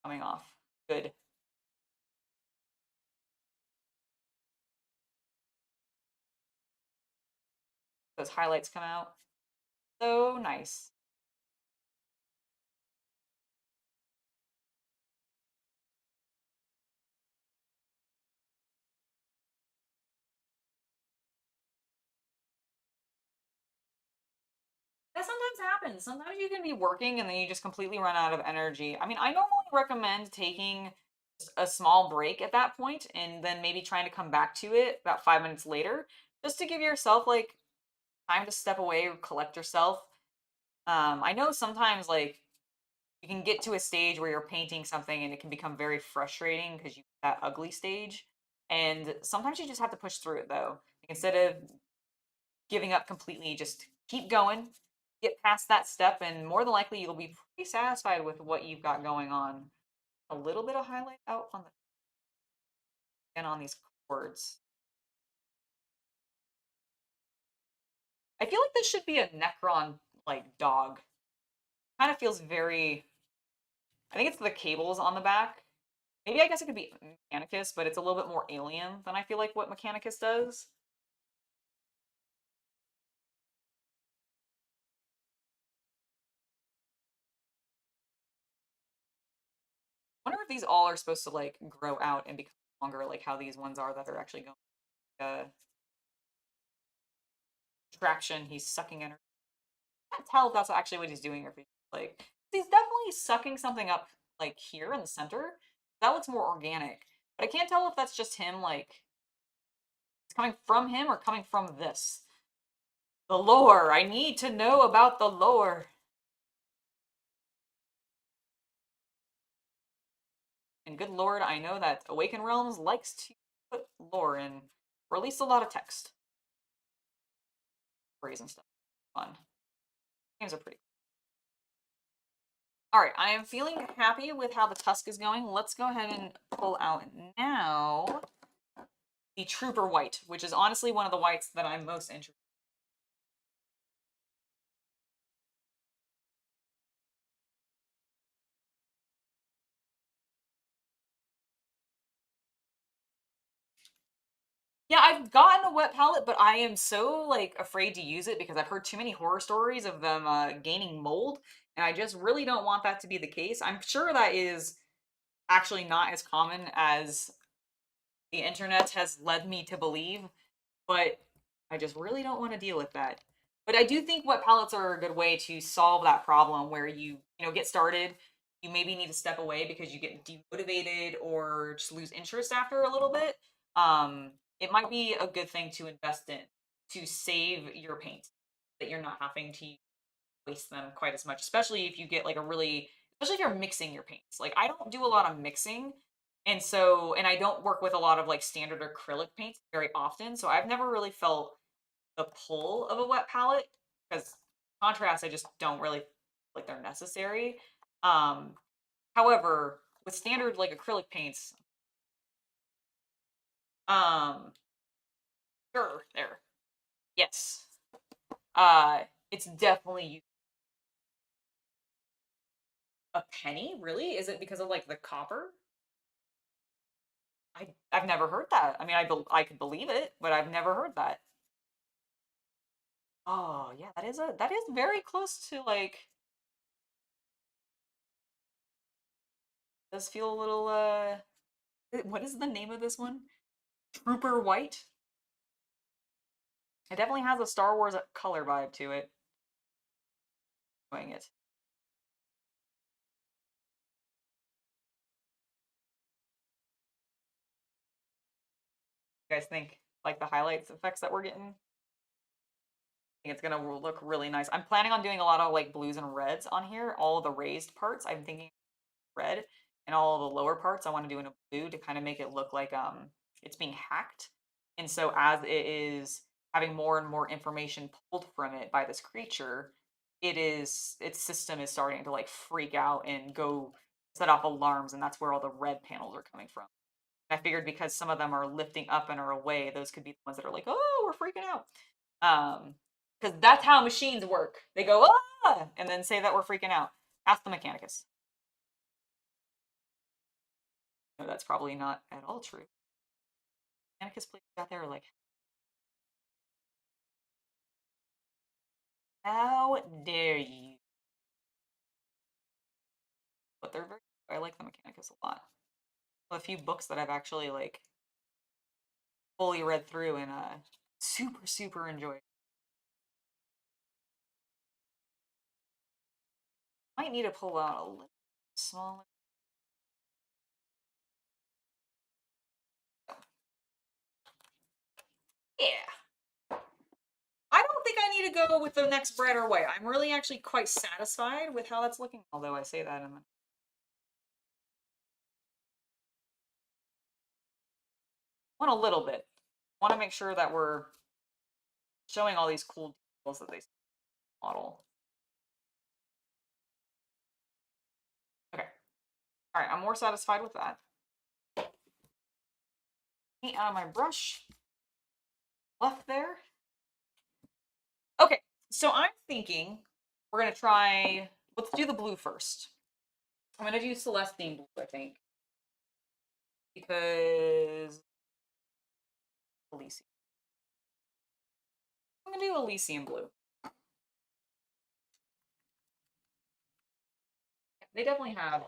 coming off. Good. Those highlights come out. So nice. That sometimes happens. Sometimes you can be working and then you just completely run out of energy. I mean, I normally recommend taking a small break at that point and then maybe trying to come back to it about 5 minutes later, just to give yourself like time to step away or collect yourself. I know sometimes like you can get to a stage where you're painting something and it can become very frustrating because you that ugly stage. And sometimes you just have to push through it though. Like, instead of giving up completely, just keep going, get past that step, and more than likely you'll be pretty satisfied with what you've got going on. A little bit of highlight out on the and on these chords. I feel like this should be a Necron like dog. Kind of feels very. I think it's the cables on the back. Maybe I guess it could be Mechanicus, but it's a little bit more alien than I feel like what Mechanicus does. I wonder if these all are supposed to like grow out and become longer, like how these ones are that are actually going. Traction. He's sucking energy. I can't tell if that's actually what he's doing or if he's like he's definitely sucking something up like here in the center. That looks more organic. But I can't tell if that's just him like it's coming from him or coming from this. The lore. I need to know about the lore. And good lord, I know that Awaken Realms likes to put lore in, or at least a lot of text. Stories and stuff. Fun. Games are pretty All right, I am feeling happy with how the tusk is going. Let's go ahead and pull out now the Trooper White, which is honestly one of the whites that I'm most interested in. Yeah, I've gotten a wet palette, but I am so like afraid to use it because I've heard too many horror stories of them gaining mold, and I just really don't want that to be the case. I'm sure that is actually not as common as the internet has led me to believe, but I just really don't want to deal with that. But I do think wet palettes are a good way to solve that problem where you know, get started, you maybe need to step away because you get demotivated or just lose interest after a little bit. It might be a good thing to invest in to save your paint that you're not having to waste them quite as much, especially if you get like a really, especially if you're mixing your paints. Like I don't do a lot of mixing. And I don't work with a lot of like standard acrylic paints very often. So I've never really felt the pull of a wet palette because contrast, I just don't really like they're necessary. Um, However, with standard like acrylic paints, um, sure, there, yes, it's definitely a penny. Really, is it because of like the copper? I've never heard that. I mean, I could believe it, but I've never heard that. Oh yeah, that is very close to like does feel a little what is the name of this one? Trooper White. It definitely has a Star Wars color vibe to it. Doing it. You guys think like the highlights effects that we're getting? I think it's gonna look really nice. I'm planning on doing a lot of like blues and reds on here. All of the raised parts, I'm thinking red, and all of the lower parts I want to do in a blue to kind of make it look like it's being hacked. And so as it is having more and more information pulled from it by this creature, its system is starting to like freak out and go set off alarms, and that's where all the red panels are coming from. I figured because some of them are lifting up and are away, those could be the ones that are like, oh, we're freaking out. Because that's how machines work. They go, ah, and then say that we're freaking out. Ask the Mechanicus. No, that's probably not at all true. Mechanicus players out there are like, how dare you? But they're very, I like the Mechanicus a lot. A few books that I've actually like fully read through and super enjoyed. Might need to pull out a little smaller. Yeah. I don't think I need to go with the next brighter way. I'm really actually quite satisfied with how that's looking. Although I say that in the want a little bit. Want to make sure that we're showing all these cool details that they model. Okay. All right. I'm more satisfied with that. Paint out of my brush. Left there. Okay. So I'm thinking we're gonna try. Let's do the blue first. I'm gonna do Celestine blue, I think, because Elysium. I'm gonna do Elysium blue. They definitely have.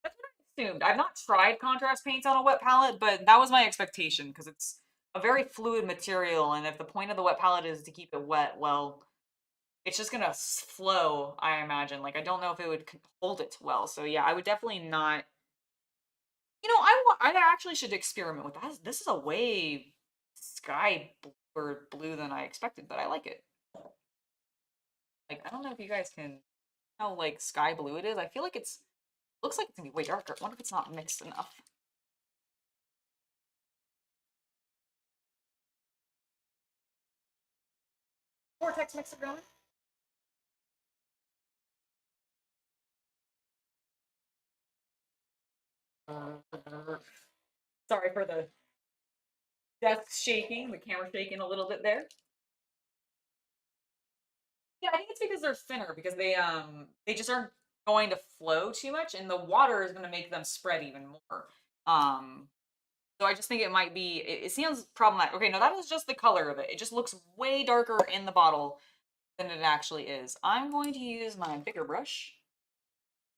That's what I assumed. I've not tried contrast paints on a wet palette, but that was my expectation because it's a very fluid material, and if the point of the wet palette is to keep it wet, well, it's just gonna flow, I imagine. Like I don't know if it would hold it well. So yeah, I would definitely not. You know, I actually should experiment with that. This is a way sky blue than I expected, but I like it. Like I don't know if you guys can how like sky blue it is. I feel like it's looks like it's gonna be way darker. I wonder if it's not mixed enough. vortex mixer going. Sorry for the desk shaking, the camera shaking a little bit there. Yeah, I think it's because they're thinner because they just aren't going to flow too much, and the water is going to make them spread even more. So I just think it might be. It seems problematic. Okay, no, that is just the color of it. It just looks way darker in the bottle than it actually is. I'm going to use my bigger brush.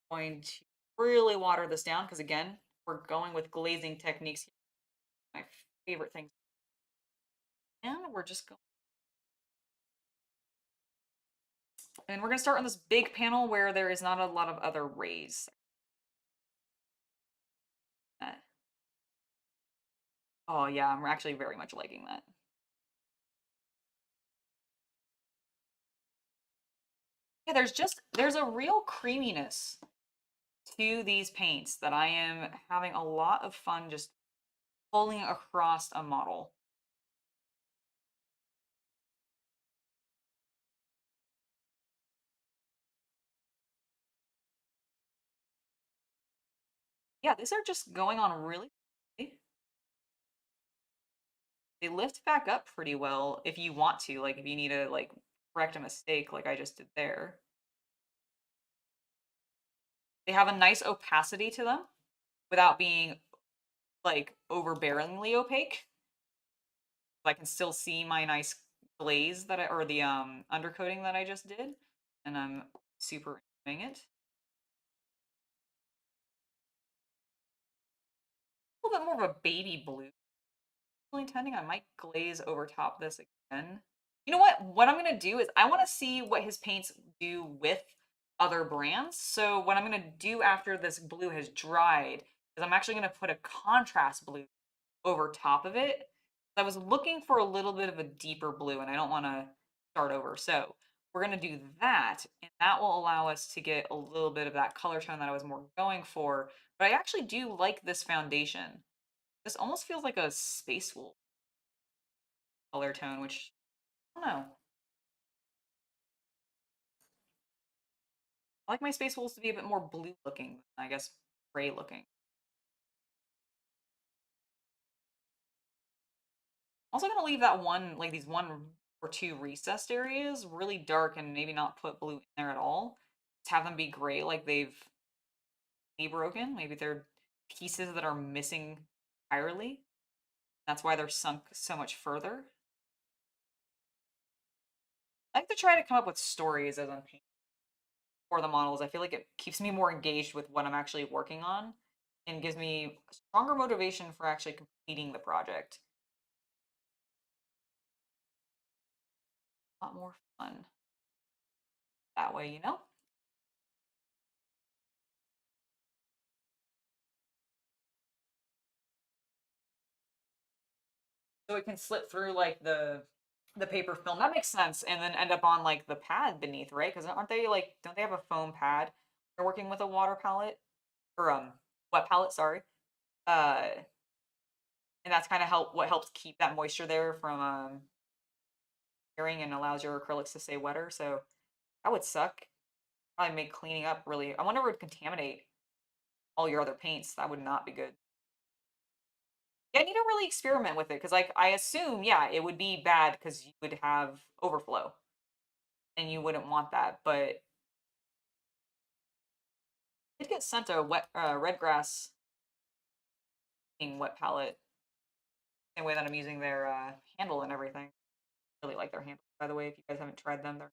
I'm going to really water this down because again, we're going with glazing techniques here. My favorite thing. And we're just going. And we're going to start on this big panel where there is not a lot of other rays. Oh yeah, I'm actually very much liking that. Yeah, there's a real creaminess to these paints that I am having a lot of fun just pulling across a model. Yeah, these are just going on really quickly. They lift back up pretty well if you want to, like if you need to like correct a mistake like I just did there. They have a nice opacity to them without being like overbearingly opaque. I can still see my nice glaze that or the undercoating that I just did, and I'm super enjoying it. A little bit more of a baby blue. Really intending I might glaze over top this again. You know what? What I'm gonna do is I want to see what his paints do with other brands. So what I'm gonna do after this blue has dried is I'm actually gonna put a contrast blue over top of it. I was looking for a little bit of a deeper blue and I don't want to start over. So we're going to do that and that will allow us to get a little bit of that color tone that I was more going for. But I actually do like this foundation. This almost feels like a Space Wolf color tone, which I don't know. I like my Space Wolves to be a bit more blue looking, I guess gray looking. Also gonna leave that one, like these one or two recessed areas really dark and maybe not put blue in there at all. Just have them be gray like they've broken. Maybe they're pieces that are missing entirely. That's why they're sunk so much further. I like to try to come up with stories as I'm painting for the models. I feel like it keeps me more engaged with what I'm actually working on and gives me stronger motivation for actually completing the project. A lot more fun that way, you know? So it can slip through like the paper film. That makes sense. And then end up on like the pad beneath, right? Because aren't they like don't they have a foam pad? They're working with a water palette or wet palette, sorry. Uh and that's kind of what helps keep that moisture there from curing and allows your acrylics to stay wetter. So that would suck. Probably make cleaning up really. I wonder if it would contaminate all your other paints. That would not be good. Yeah, you don't really experiment with it because, like, I assume, yeah, it would be bad because you would have overflow, and you wouldn't want that. But I did get sent a wet red grass wet palette. Same way that I'm using their handle and everything. Really like their handle, by the way. If you guys haven't tried them, they're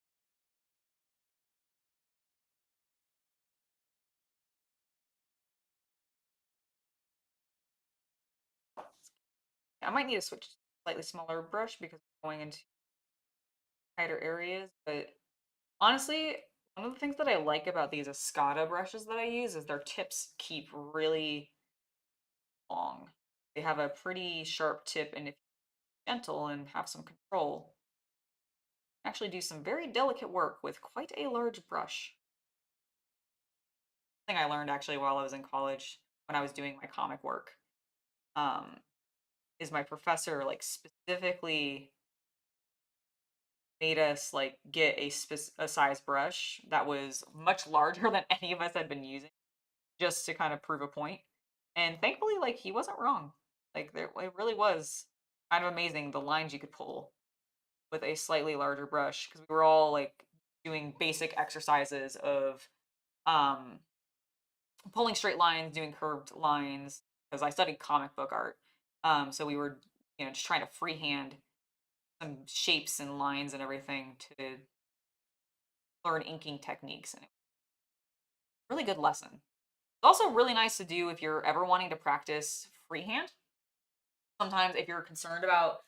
I might need to switch to a slightly smaller brush because I'm going into tighter areas. But honestly, one of the things that I like about these Escada brushes that I use is their tips keep really long. They have a pretty sharp tip, and if you're gentle and have some control, actually do some very delicate work with quite a large brush. Thing I learned actually while I was in college when I was doing my comic work um, is my professor like specifically made us like get a size brush that was much larger than any of us had been using, just to kind of prove a point. And thankfully, like he wasn't wrong. Like there, it really was kind of amazing the lines you could pull with a slightly larger brush, because we were all like doing basic exercises of um pulling straight lines, doing curved lines, because I studied comic book art. So we were, just trying to freehand some shapes and lines and everything to learn inking techniques, and it was a really good lesson. It's also really nice to do if you're ever wanting to practice freehand. Sometimes if you're concerned about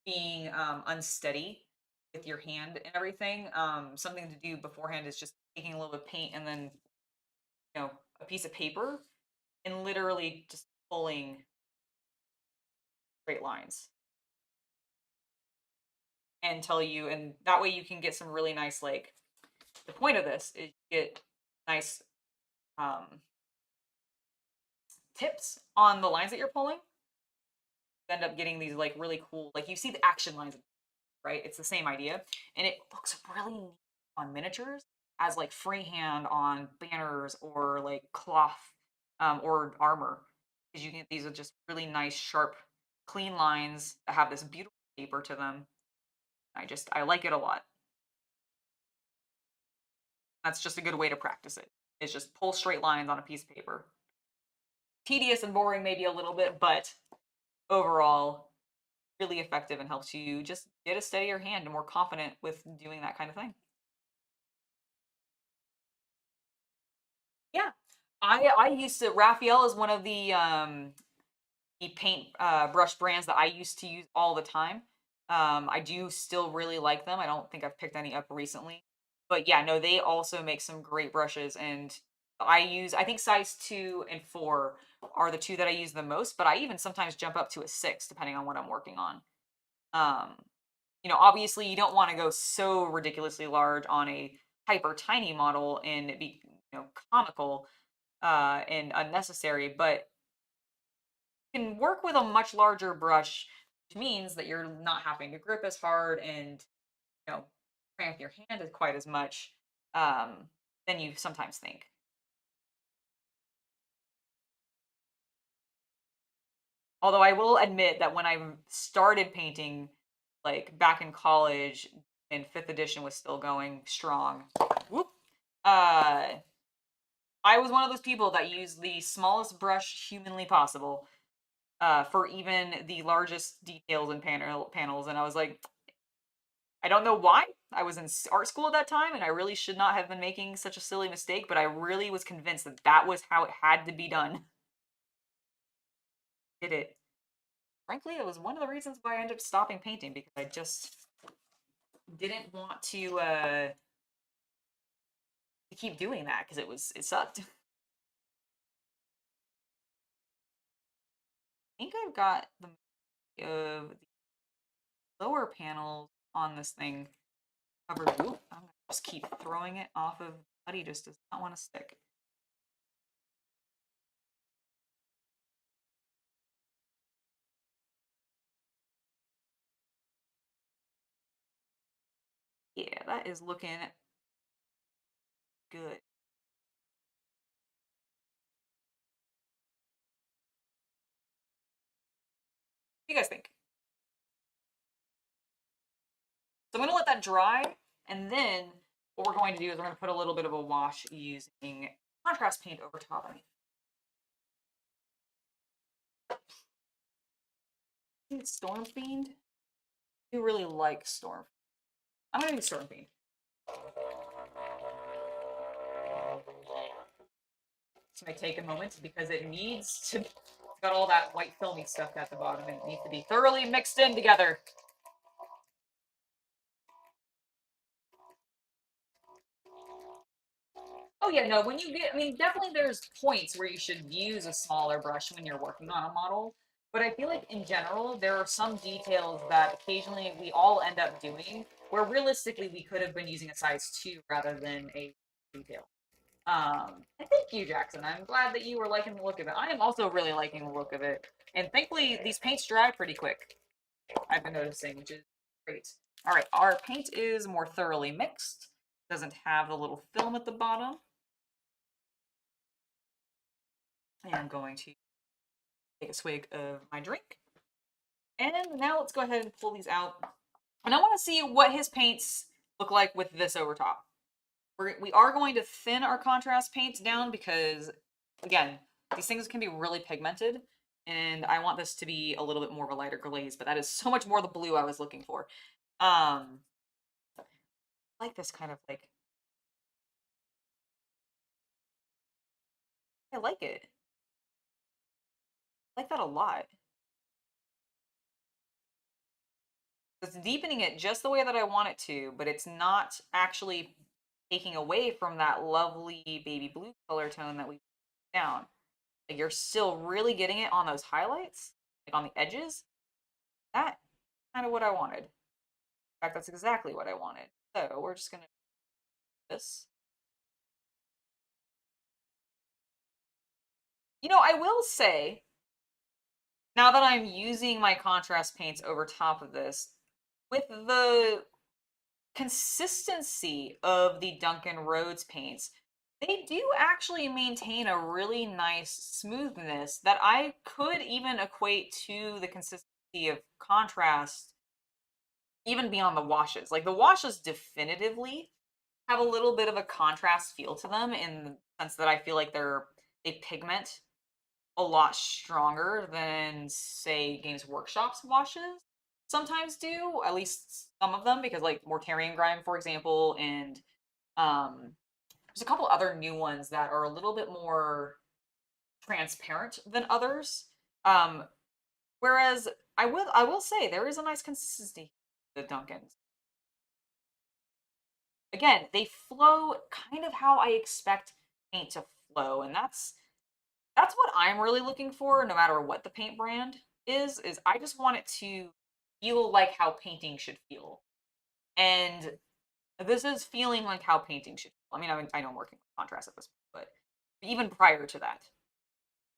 being unsteady with your hand and everything, something to do beforehand is just taking a little bit of paint and then a piece of paper and literally just pulling straight lines and that way you can get some really nice, like, the point of this is you get nice tips on the lines that you're pulling. You end up getting these like really cool, like you see the action lines, right? It's the same idea, and it looks really neat on miniatures as like freehand on banners or like cloth or armor, because you get these are just really nice, sharp, clean lines that have this beautiful paper to them. I like it a lot. That's just a good way to practice it. Is just pull straight lines on a piece of paper. Tedious and boring maybe a little bit, but overall really effective and helps you just get a steadier hand and more confident with doing that kind of thing. Yeah. I used to Raphael is one of the paint brush brands that I used to use all the time. I do still really like them. I don't think I've picked any up recently. But yeah, no, they also make some great brushes, and I think size 2 and 4 are the two that I use the most, but I even sometimes jump up to a 6 depending on what I'm working on. Um, obviously you don't want to go so ridiculously large on a hyper tiny model and it be, comical and unnecessary, but can work with a much larger brush, which means that you're not having to grip as hard and cramp your hand as quite as much than you sometimes think. Although I will admit that when I started painting, like back in college, and fifth edition was still going strong, whoop, I was one of those people that used the smallest brush humanly possible for even the largest details and panels, and I was like, I don't know why. I was in art school at that time, and I really should not have been making such a silly mistake, but I really was convinced that that was how it had to be done. Did it. Frankly, it was one of the reasons why I ended up stopping painting, because I just didn't want to keep doing that because it sucked. I think I've got the lower panels on this thing covered. Ooh, I'm gonna just keep throwing it off of Buddy, just does not want to stick. Yeah, that is looking good. What do you guys think? So I'm going to let that dry, and then what we're going to do is we're going to put a little bit of a wash using contrast paint over top of it. Storm Fiend. I do really like Storm. I'm going to do Storm Fiend. It's going to take a moment because it needs to. It's got all that white filmy stuff at the bottom, and it needs to be thoroughly mixed in together. Oh yeah, no, when you get, I mean, definitely there's points where you should use a smaller brush when you're working on a model, but I feel like in general, there are some details that occasionally we all end up doing where realistically we could have been using a size 2 rather than a detail. And thank you, Jackson. I'm glad that you were liking the look of it. I am also really liking the look of it. And thankfully, these paints dry pretty quick, I've been noticing, which is great. All right, our paint is more thoroughly mixed. Doesn't have the little film at the bottom. And I'm going to take a swig of my drink. And now let's go ahead and pull these out. And I want to see what his paints look like with this over top. We are going to thin our contrast paints down because, again, these things can be really pigmented. And I want this to be a little bit more of a lighter glaze, but that is so much more the blue I was looking for. I like this kind of like, I like it. I like that a lot. It's deepening it just the way that I want it to, but it's not actually taking away from that lovely baby blue color tone that we put down. Like you're still really getting it on those highlights, like on the edges. That kind of what I wanted. In fact, that's exactly what I wanted. So we're just gonna do this. You know, I will say, now that I'm using my contrast paints over top of this, with the consistency of the Duncan Rhodes paints, they do actually maintain a really nice smoothness that I could even equate to the consistency of contrast even beyond the washes. Like the washes definitively have a little bit of a contrast feel to them in the sense that I feel like they pigment a lot stronger than say Games Workshop's washes sometimes do, at least some of them, because like Mortarian Grime, for example, and there's a couple other new ones that are a little bit more transparent than others. Um, whereas I will say there is a nice consistency to the Duncans. Again, they flow kind of how I expect paint to flow, and that's what I'm really looking for, no matter what the paint brand is I just want it to feel like how painting should feel. And this is feeling like how painting should feel. I know I'm working with contrast at this point, but even prior to that,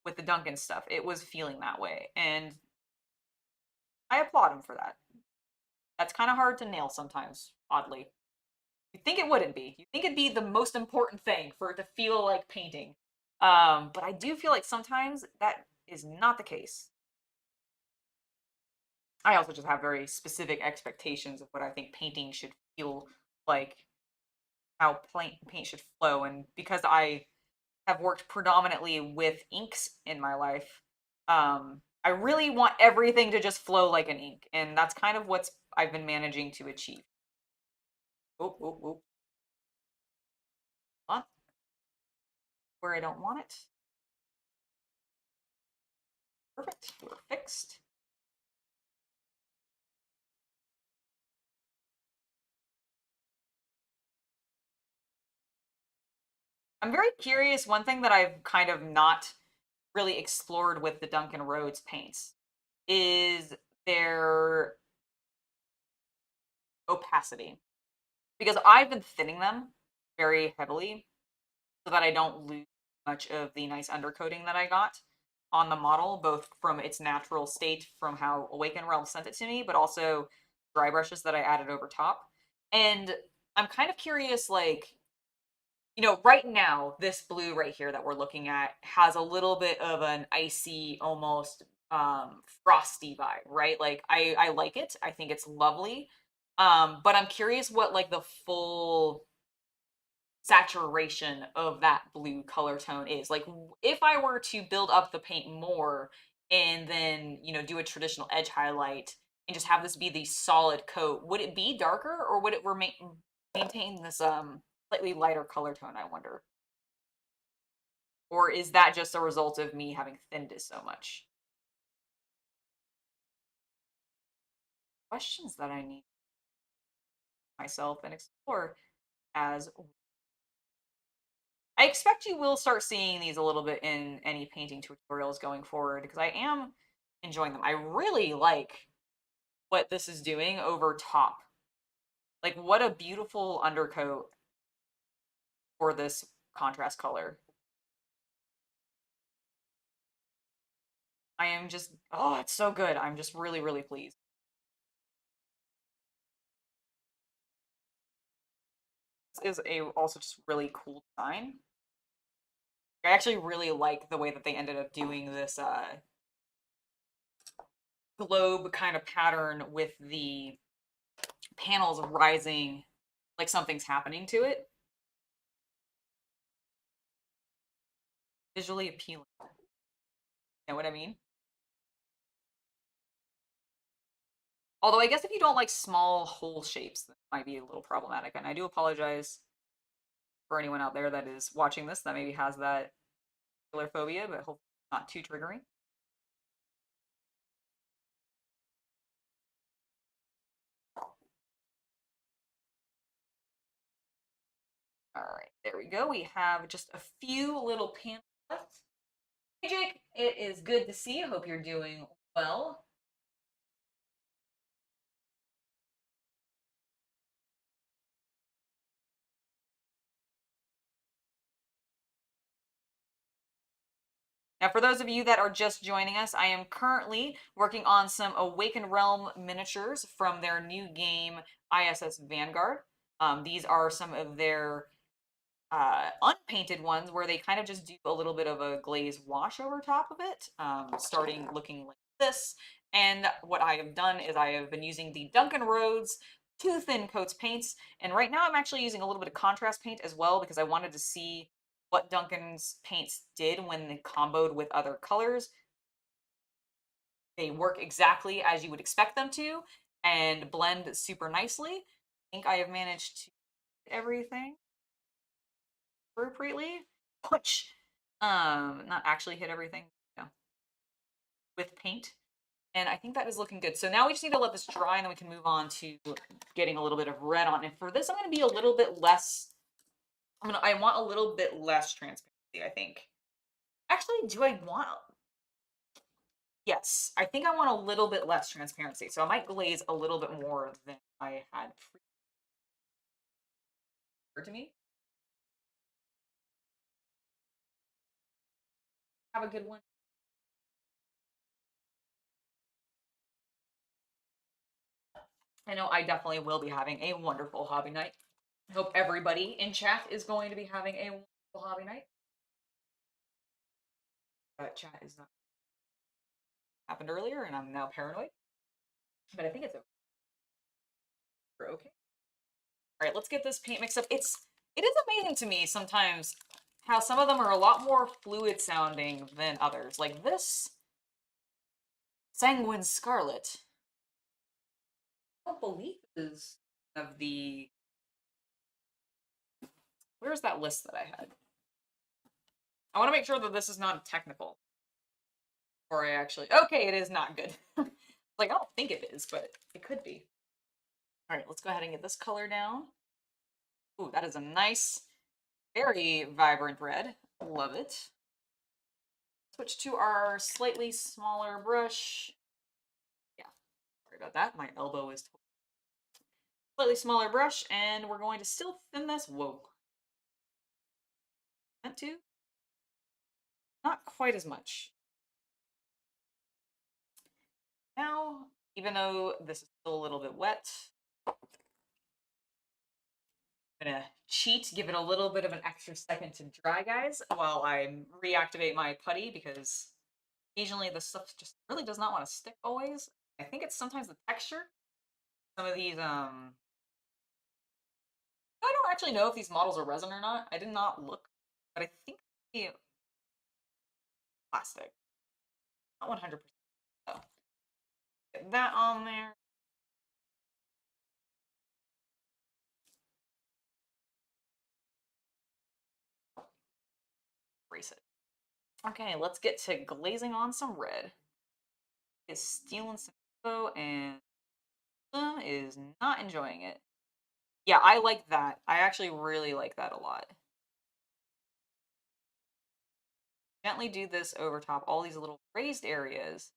with the Duncan stuff, it was feeling that way. And I applaud him for that. That's kind of hard to nail sometimes, oddly. You think it wouldn't be. You think it'd be the most important thing for it to feel like painting. But I do feel like sometimes that is not the case. I also just have very specific expectations of what I think painting should feel like, how paint should flow. And because I have worked predominantly with inks in my life, I really want everything to just flow like an ink. And that's kind of what I've been managing to achieve. Oh, oh, oh. On. Where I don't want it. Perfect. We're fixed. I'm very curious. One thing that I've kind of not really explored with the Duncan Rhodes paints is their opacity. Because I've been thinning them very heavily so that I don't lose much of the nice undercoating that I got on the model, both from its natural state from how Awaken Realm sent it to me, but also dry brushes that I added over top. And I'm kind of curious, like, right now, this blue right here that we're looking at has a little bit of an icy, almost frosty vibe, right? Like I like it. I think it's lovely. But I'm curious what like the full saturation of that blue color tone is. Like if I were to build up the paint more and then, do a traditional edge highlight and just have this be the solid coat, would it be darker or would it maintain this slightly lighter color tone, I wonder? Or is that just a result of me having thinned it so much? Questions that I need myself and explore as I expect you will start seeing these a little bit in any painting tutorials going forward because I am enjoying them. I really like what this is doing over top. Like what a beautiful undercoat for this contrast color. I am just, oh, it's so good. I'm just really, really pleased. is also just really cool design. I actually really like the way that they ended up doing this globe kind of pattern with the panels rising like something's happening to it. Visually appealing. You know what I mean? Although I guess if you don't like small hole shapes, that might be a little problematic. And I do apologize for anyone out there that is watching this that maybe has that particular phobia, but hopefully not too triggering. All right, there we go. We have just a few little panels left. Hey, Jake, it is good to see you. Hope you're doing well. Now, for those of you that are just joining us, I am currently working on some Awakened Realm miniatures from their new game, ISS Vanguard. These are some of their unpainted ones where they kind of just do a little bit of a glaze wash over top of it, starting looking like this. And what I have done is I have been using the Duncan Rhodes Too Thin Coats paints, and right now I'm actually using a little bit of contrast paint as well because I wanted to see what Duncan's paints did when they comboed with other colors. They work exactly as you would expect them to and blend super nicely. I think I have managed to get everything appropriately. Which, not actually hit everything, no, with paint. And I think that is looking good. So now we just need to let this dry and then we can move on to getting a little bit of red on. And for this, I'm going to be a little bit less, I want a little bit less transparency, I think. Actually, do I want, yes, I think I want a little bit less transparency. So I might glaze a little bit more than I had to me. Have a good one. I know I definitely will be having a wonderful hobby night. I hope everybody in chat is going to be having a wonderful hobby night. Chat is not happened earlier, and I'm now paranoid. But I think it's okay. Okay. All right, let's get this paint mixed up. It is amazing to me sometimes how some of them are a lot more fluid sounding than others. Like this Sanguine Scarlet. I don't believe is of the. Where's that list that I had? I want to make sure that this is not technical. Or I actually. Okay, it is not good. Like, I don't think it is, but it could be. All right, let's go ahead and get this color down. Ooh, that is a nice, very vibrant red. Love it. Switch to our slightly smaller brush. Yeah, sorry about that. My elbow is slightly smaller brush, and we're going to still thin this. Whoa. Meant to? Not quite as much. Now, even though this is still a little bit wet, I'm gonna cheat, give it a little bit of an extra second to dry, guys, while I reactivate my putty, because occasionally the stuff just really does not want to stick always. I think it's sometimes the texture. Some of these, I don't actually know if these models are resin or not. I did not look, but I think the plastic. Not 100%. So, get that on there. Erase it. Okay, let's get to glazing on some red. Is stealing some info and is not enjoying it. Yeah, I like that. I actually really like that a lot. Gently do this over top all these little raised areas.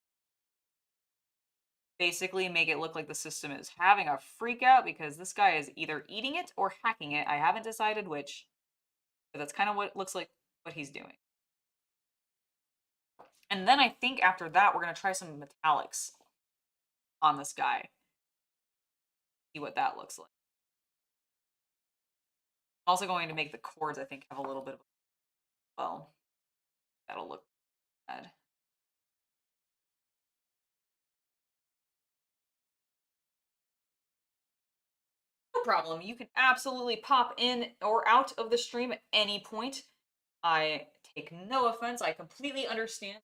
Basically make it look like the system is having a freak out because this guy is either eating it or hacking it. I haven't decided which, but that's kind of what it looks like what he's doing. And then I think after that, we're going to try some metallics on this guy. See what that looks like. Also going to make the cords, I think, have a little bit of, well, that'll look bad. No problem. You can absolutely pop in or out of the stream at any point. I take no offense. I completely understand.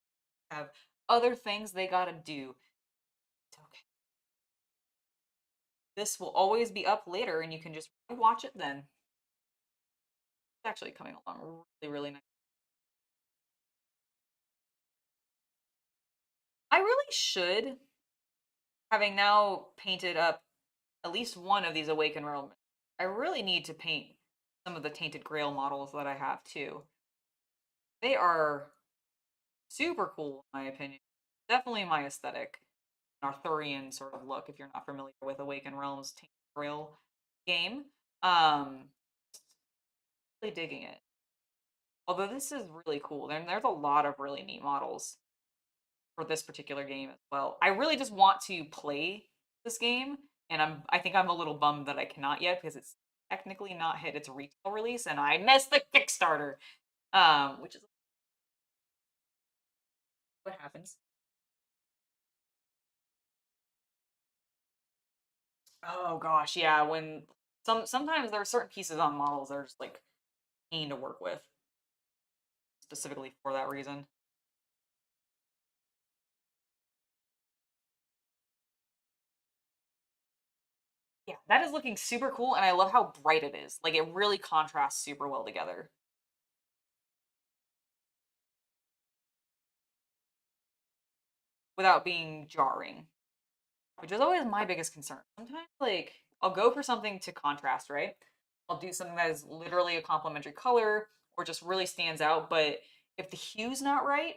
Have other things they gotta do. It's okay. This will always be up later, and you can just watch it then. It's actually coming along really, really nice. I really should, having now painted up at least one of these Awakened Realm, I really need to paint some of the Tainted Grail models that I have too. They are super cool, in my opinion. Definitely my aesthetic. Arthurian sort of look, if you're not familiar with Awakened Realms Tainted Grail game. Really digging it. Although this is really cool. There's a lot of really neat models for this particular game as well. I really just want to play this game, and I think I'm a little bummed that I cannot yet because it's technically not hit its retail release, and I missed the Kickstarter, which is what happens. Oh gosh, yeah. When sometimes there are certain pieces on models that are just like pain to work with, specifically for that reason. Yeah, that is looking super cool, and I love how bright it is. Like, it really contrasts super well together. Without being jarring, which is always my biggest concern. Sometimes, like, I'll go for something to contrast, right? I'll do something that is literally a complementary color or just really stands out, but if the hue's not right,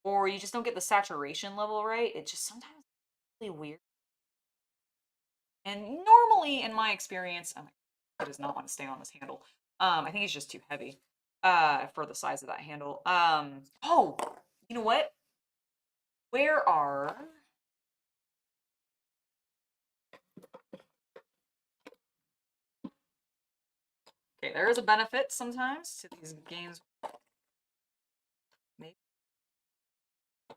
or you just don't get the saturation level right, it just sometimes really weird. And normally, in my experience, oh my God, it does not want to stay on this handle. I think it's just too heavy for the size of that handle. Oh, you know what? Where are Okay, there is a benefit sometimes to these games.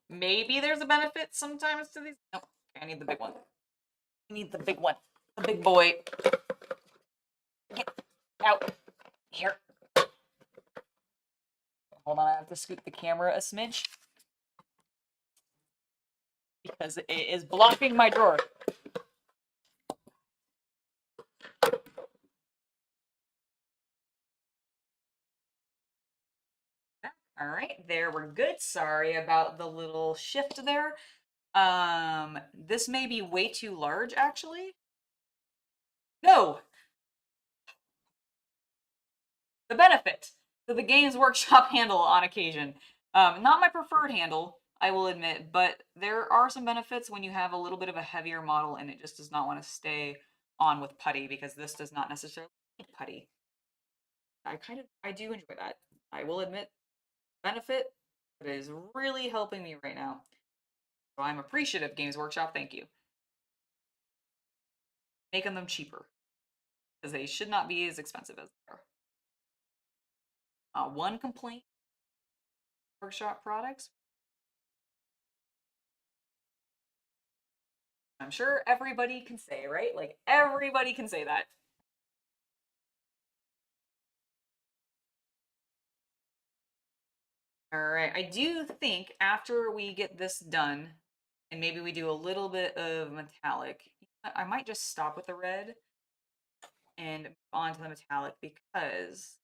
Maybe there's a benefit sometimes to these. No, okay, I need the big one. I need the big one. The big boy. Get out. Here. Hold on, I have to scoot the camera a smidge. Because it is blocking my drawer. All right, there we're good. Sorry about the little shift there. This may be way too large, actually. No, the benefit to the Games Workshop handle on occasion. Not my preferred handle, I will admit, but there are some benefits when you have a little bit of a heavier model and it just does not want to stay on with putty, because this does not necessarily need putty. I do enjoy that. I will admit, benefit, it is really helping me right now. So I'm appreciative, Games Workshop, thank you. Making them cheaper, because they should not be as expensive as they are. One complaint, Workshop products, I'm sure everybody can say, right? Like, everybody can say that. All right, I do think after we get this done, and maybe we do a little bit of metallic, I might just stop with the red and move on to the metallic, because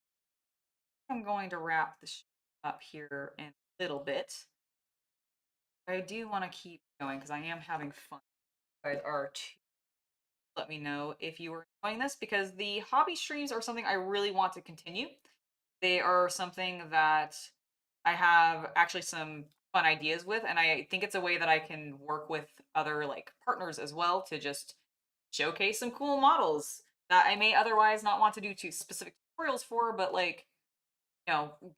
I'm going to wrap this up here in a little bit. I do want to keep going because I am having fun. You guys are too. Let me know if you are enjoying this, because the hobby streams are something I really want to continue. They are something that I have actually some fun ideas with, and I think it's a way that I can work with other like partners as well to just showcase some cool models that I may otherwise not want to do two specific tutorials for, but like,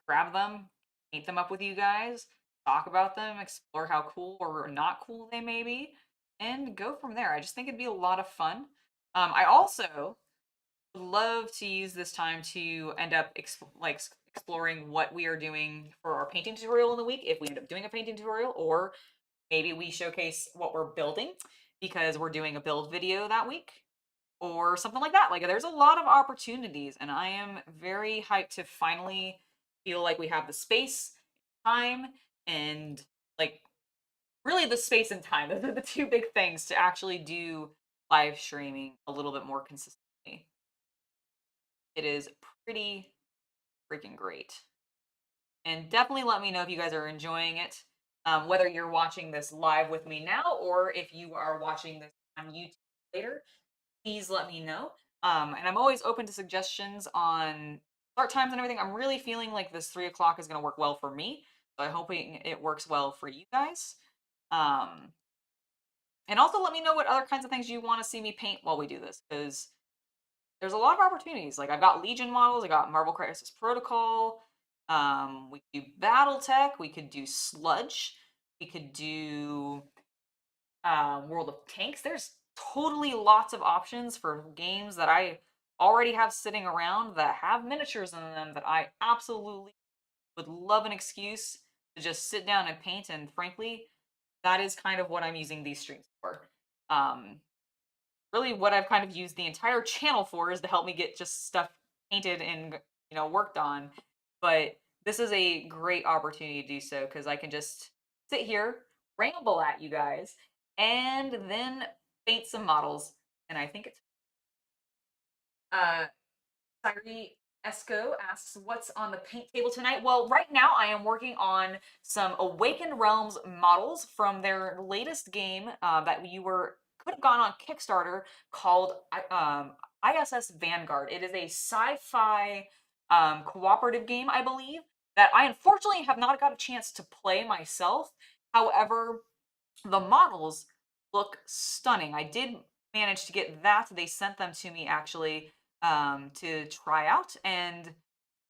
grab them, paint them up with you guys, talk about them, explore how cool or not cool they may be, and go from there. I just think it'd be a lot of fun. I also would love to use this time to end up exploring what we are doing for our painting tutorial in the week, if we end up doing a painting tutorial, or maybe we showcase what we're building because we're doing a build video that week or something like that. Like there's a lot of opportunities and I am very hyped to finally feel like we have the space, time, and like really the space and time. Those are the two big things to actually do live streaming a little bit more consistently. It is pretty freaking great. And definitely let me know if you guys are enjoying it. Whether you're watching this live with me now or if you are watching this on YouTube later, please let me know. And I'm always open to suggestions on start times and everything. I'm really feeling like this 3 o'clock is going to work well for me. So I'm hoping it works well for you guys. Um, and also let me know what other kinds of things you want to see me paint while we do this, because there's a lot of opportunities. Like I've got Legion models, I got Marvel Crisis Protocol. We could do BattleTech, we could do Sludge, we could do World of Tanks. There's totally lots of options for games that I already have sitting around that have miniatures in them that I absolutely would love an excuse to just sit down and paint. And frankly, that is kind of what I'm using these streams for. Really, what I've kind of used the entire channel for is to help me get just stuff painted and worked on. But this is a great opportunity to do so because I can just sit here, ramble at you guys, and then paint some models. And I think it's Kyrie Esco asks, what's on the paint table tonight? Well, right now I am working on some Awakened Realms models from their latest game that could have gone on Kickstarter called ISS Vanguard. It is a sci-fi cooperative game, I believe, that I unfortunately have not got a chance to play myself. However, the models look stunning. I did manage to get that. They sent them to me actually to try out and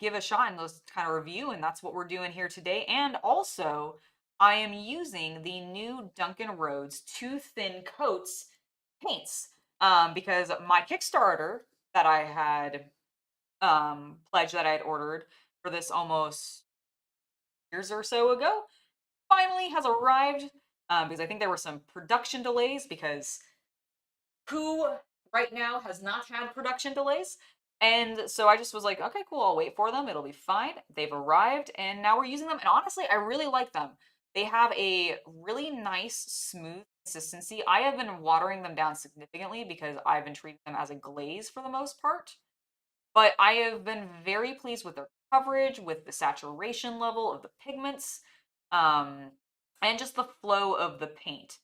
give a shot and those kind of review. And that's what we're doing here today. And also, I am using the new Duncan Rhodes Too Thin Coats paints because my Kickstarter that I had pledged that I had ordered for this almost years or so ago finally has arrived because I think there were some production delays because who right now has not had production delays? And so I just was like, okay, cool, I'll wait for them. It'll be fine. They've arrived and now we're using them. And honestly, I really like them. They have a really nice, smooth consistency. I have been watering them down significantly because I've been treating them as a glaze for the most part. But I have been very pleased with their coverage, with the saturation level of the pigments, um, and just the flow of the paint.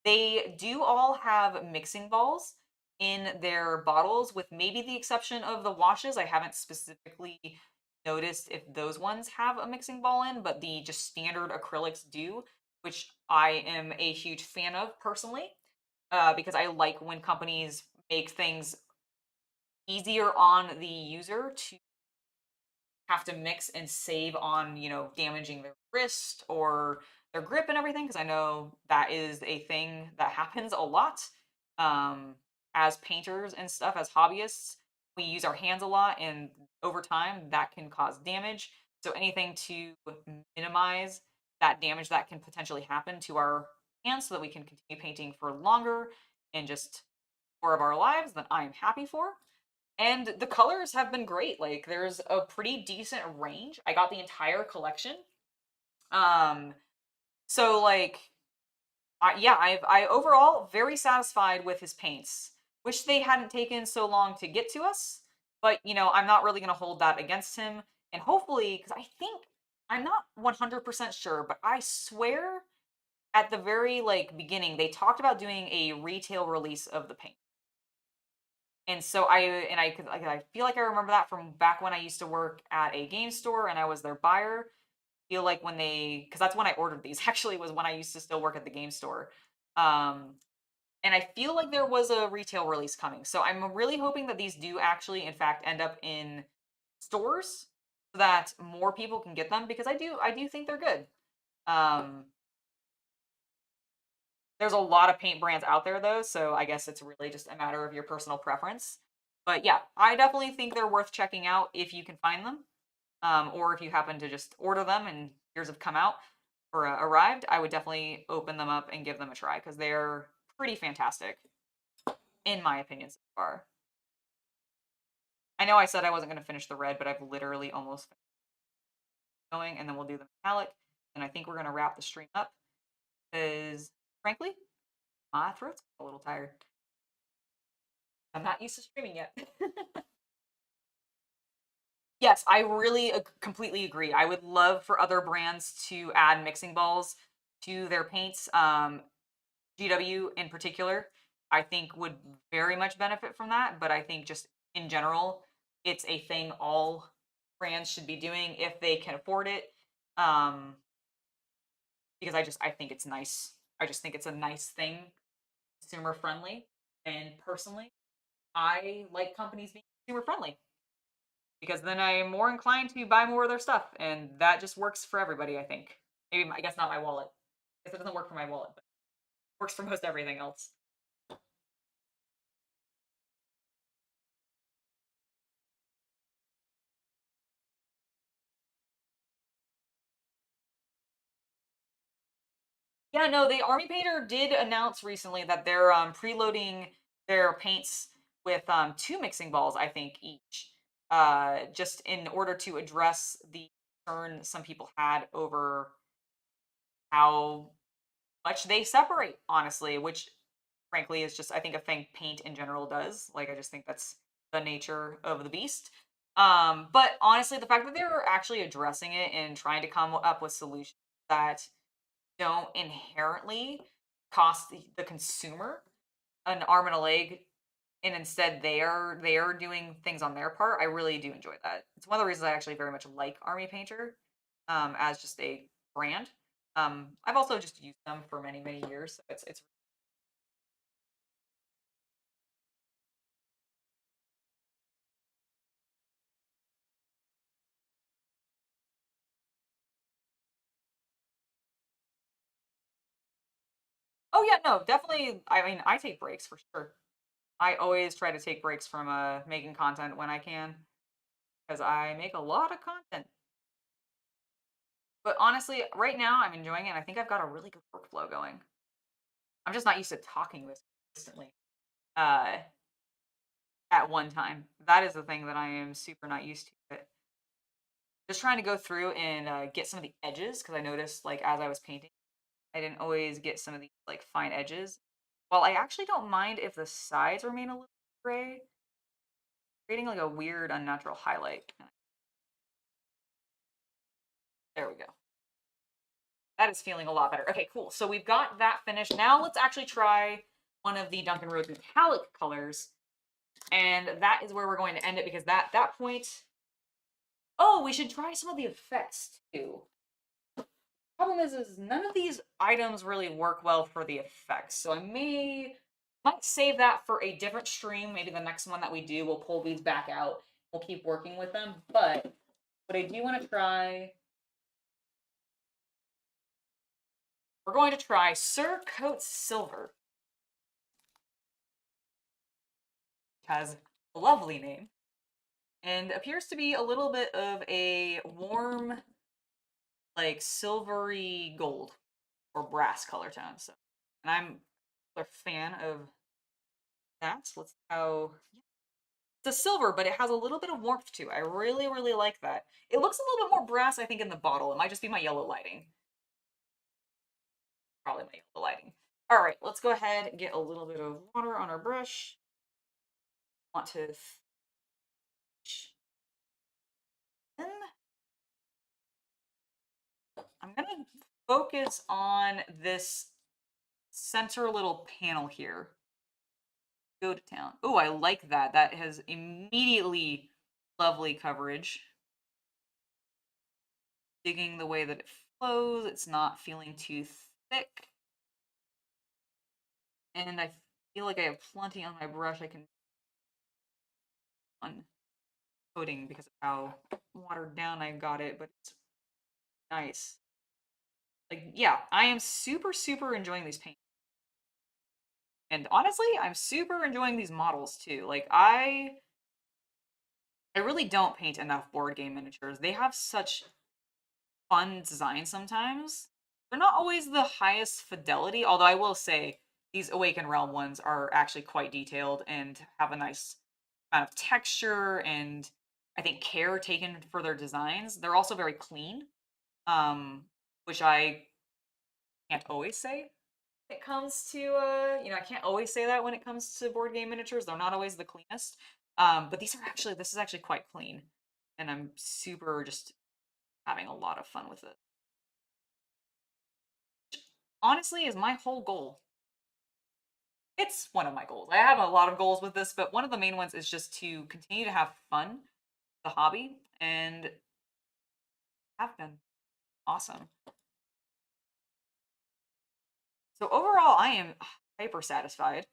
They do all have mixing balls in their bottles, with maybe the exception of the washes. I haven't specifically noticed if those ones have a mixing ball in, but the just standard acrylics do, which I am a huge fan of personally, because I like when companies make things easier on the user to have to mix and save on, damaging their wrist or their grip and everything, because I know that is a thing that happens a lot. As painters and stuff, as hobbyists, we use our hands a lot, and over time, that can cause damage. So anything to minimize that damage that can potentially happen to our hands so that we can continue painting for longer and just more of our lives, then I am happy for. And the colors have been great. Like there's a pretty decent range. I got the entire collection. Um so like I overall very satisfied with his paints. Wish they hadn't taken so long to get to us, but I'm not really going to hold that against him. And hopefully cuz I think I'm not 100% sure, but I swear at the very beginning they talked about doing a retail release of the paint. And so I feel like I remember that from back when I used to work at a game store and I was their buyer. Feel like when because that's when I ordered these actually was when I used to still work at the game store. Um, and I feel like there was a retail release coming. So I'm really hoping that these do actually, in fact, end up in stores so that more people can get them because I do think they're good. Um, there's a lot of paint brands out there though, so I guess it's really just a matter of your personal preference. But yeah, I definitely think they're worth checking out if you can find them, or if you happen to just order them and yours have come out or arrived. I would definitely open them up and give them a try because they're pretty fantastic, in my opinion so far. I know I said I wasn't going to finish the red, but I've literally almost finished going, and then we'll do the metallic. And I think we're going to wrap the stream up because, frankly, my throat's a little tired. I'm not used to streaming yet. Yes, I really completely agree. I would love for other brands to add mixing balls to their paints. GW in particular, I think would very much benefit from that. But I think just in general, it's a thing all brands should be doing if they can afford it. Because I think it's nice. I just think it's a nice thing, consumer friendly. And personally, I like companies being consumer friendly because then I'm more inclined to buy more of their stuff, and that just works for everybody. I think. Maybe I guess not my wallet. I guess it doesn't work for my wallet, but it works for most everything else. Yeah, no, the Army Painter did announce recently that they're preloading their paints with two mixing balls, I think, each. Just in order to address the concern some people had over how much they separate, honestly, which frankly is just I think a thing paint in general does. Like I just think that's the nature of the beast. But honestly, the fact that they're actually addressing it and trying to come up with solutions that don't inherently cost the consumer an arm and a leg, and instead they are doing things on their part. I really do enjoy that. It's one of the reasons I actually very much like Army Painter as just a brand. I've also just used them for many years. So it's oh yeah, no, definitely. I mean, I take breaks for sure. I always try to take breaks from making content when I can because I make a lot of content. But honestly, right now I'm enjoying it. I think I've got a really good workflow going. I'm just not used to talking this consistently uh, at one time. That is the thing that I am super not used to. But just trying to go through and get some of the edges because I noticed like as I was painting, I didn't always get some of these like fine edges. While I actually don't mind if the sides remain a little gray, creating like a weird unnatural highlight. There we go. That is feeling a lot better. Okay, cool. So we've got that finished. Now let's actually try one of the Duncan Rhodes metallic colors. And that is where we're going to end it because that point. Oh, we should try some of the effects too. Problem is none of these items really work well for the effects. So I might save that for a different stream. Maybe the next one that we do, we'll pull these back out. We'll keep working with them. But what I do want to try, we're going to try Sir Coat Silver. It has a lovely name and appears to be a little bit of a warm, like silvery gold or brass color tone. So, and I'm a fan of that. Let's see how it's a silver, but it has a little bit of warmth to it. I really like that. It looks a little bit more brass, I think, in the bottle. It might just be my yellow lighting. Probably my yellow lighting. All right, let's go ahead and get a little bit of water on our brush. Want to then I'm gonna focus on this center little panel here. Go to town. Oh, I like that. That has immediately lovely coverage. Digging the way that it flows. It's not feeling too thick. And I feel like I have plenty on my brush. I can on coating because of how watered down I got it, but it's nice. Like, yeah, I am super enjoying these paints. And honestly, I'm super enjoying these models too. Like, I I really don't paint enough board game miniatures. They have such fun designs sometimes. They're not always the highest fidelity, although I will say these Awakened Realm ones are actually quite detailed and have a nice amount of texture and I think care taken for their designs. They're also very clean, which I can't always say when it comes to I can't always say that when it comes to board game miniatures. They're not always the cleanest. But this is actually quite clean. And I'm super just having a lot of fun with it. Honestly, is my whole goal. It's one of my goals. I have a lot of goals with this, but one of the main ones is just to continue to have fun, the hobby, and have been awesome. So overall, I am hyper satisfied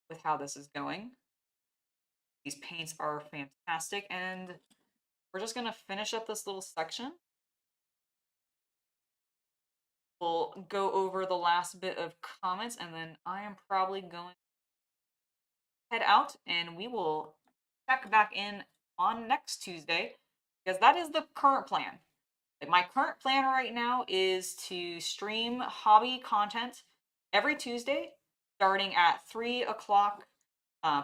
with how this is going. These paints are fantastic, and we're just gonna finish up this little section. We'll go over the last bit of comments, and then I am probably going to head out, and we will check back in on next Tuesday, because that is the current plan. Like, my current plan right now is to stream hobby content every Tuesday, starting at 3 o'clock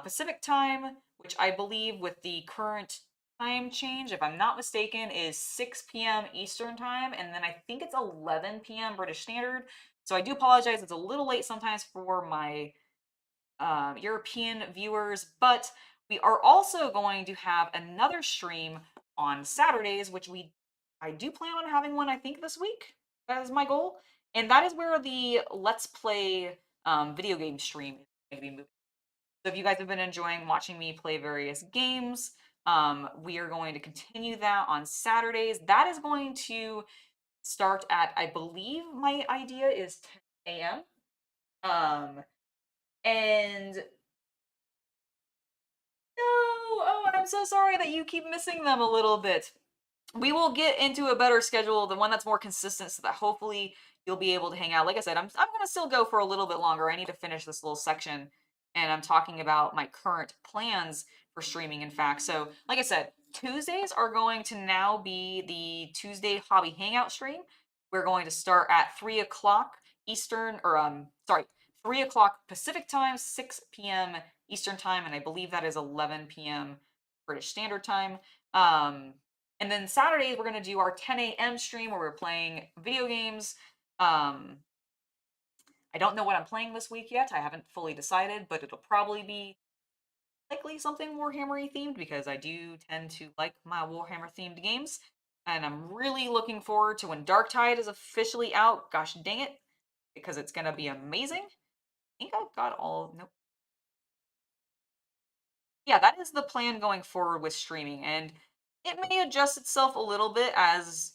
Pacific time, which I believe with the current time change, if I'm not mistaken, is 6 p.m. Eastern time, and then I think it's 11 p.m. British Standard. So I do apologize, it's a little late sometimes for my European viewers, but we are also going to have another stream on Saturdays, which I do plan on having one, I think, this week. That is my goal. And that is where the Let's Play video game stream is going to be moving. So if you guys have been enjoying watching me play various games, we are going to continue that on Saturdays. That is going to start at, I believe my idea is 10 a.m. And no, oh, I'm so sorry that you keep missing them a little bit. We will get into a better schedule, the one that's more consistent, so that hopefully you'll be able to hang out. Like I said, I'm gonna still go for a little bit longer. I need to finish this little section, and I'm talking about my current plans for streaming, in fact. So, like I said, Tuesdays are going to now be the Tuesday Hobby Hangout stream. We're going to start at 3 o'clock Eastern, or 3 o'clock Pacific time, 6 p.m. Eastern time, and I believe that is 11 p.m. British Standard Time. And then Saturdays, we're going to do our 10 a.m. stream where we're playing video games. I don't know what I'm playing this week yet. I haven't fully decided, but it'll probably be likely something Warhammer-y themed, because I do tend to like my Warhammer-themed games. And I'm really looking forward to when Darktide is officially out. Gosh dang it, because it's going to be amazing. I think I've got all... Nope. Yeah, that is the plan going forward with streaming, and it may adjust itself a little bit as,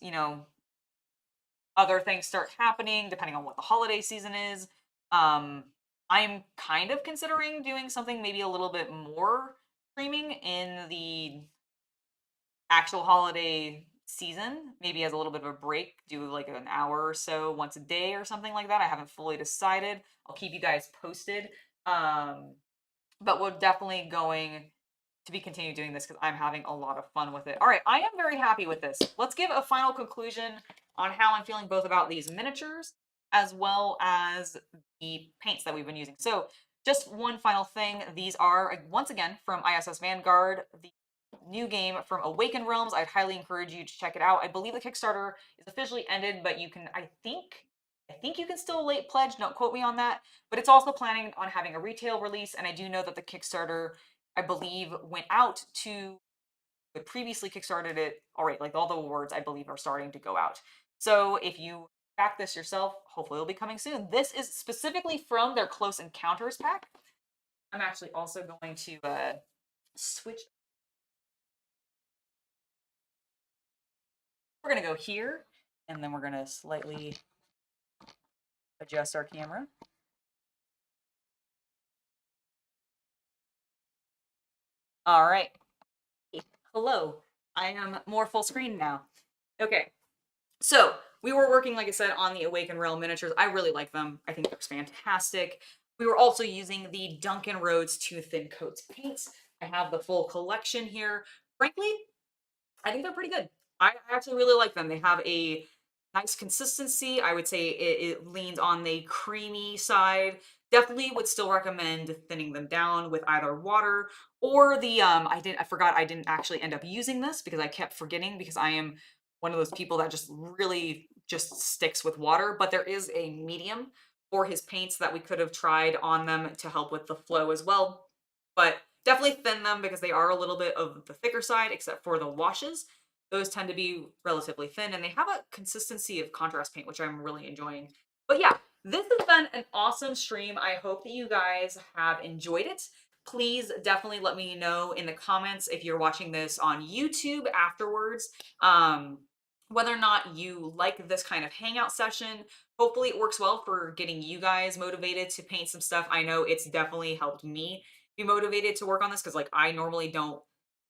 other things start happening, depending on what the holiday season is. I'm kind of considering doing something maybe a little bit more streaming in the actual holiday season, maybe as a little bit of a break, do like an hour or so once a day or something like that. I haven't fully decided. I'll keep you guys posted. But we're definitely going to be continue doing this because I'm having a lot of fun with it. All right, I am very happy with this. Let's give a final conclusion on how I'm feeling both about these miniatures as well as the paints that we've been using. So just one final thing. These are, once again, from ISS Vanguard, the new game from Awakened Realms. I'd highly encourage you to check it out. I believe the Kickstarter is officially ended, but you can, I think you can still late pledge, don't quote me on that, but it's also planning on having a retail release, and I do know that the Kickstarter, I believe, went out to, but previously kickstarted it. All right, like all the awards, I believe, are starting to go out. So if you back this yourself, hopefully it'll be coming soon. This is specifically from their Close Encounters pack. I'm actually also going to switch. We're going to go here, and then we're going to slightly adjust our camera. All right. Hello. I am more full screen now. Okay. So we were working, like I said, on the Awakened Realm miniatures. I really like them. I think they're fantastic. We were also using the Duncan Rhodes Too Thin Coats paints. I have the full collection here. frankly, I think they're pretty good. I actually really like them. They have a nice consistency. I would say it leans on the creamy side. Definitely would still recommend thinning them down with either water or the I forgot I didn't actually end up using this because I kept forgetting because I am one of those people that just really just sticks with water, but there is a medium for his paints that we could have tried on them to help with the flow as well. But definitely thin them because they are a little bit of the thicker side, except for the washes. Those tend to be relatively thin and they have a consistency of contrast paint, which I'm really enjoying. But yeah, this has been an awesome stream. I hope that you guys have enjoyed it. Please definitely let me know in the comments if you're watching this on YouTube afterwards, whether or not you like this kind of hangout session. Hopefully it works well for getting you guys motivated to paint some stuff. I know it's definitely helped me be motivated to work on this because like I normally don't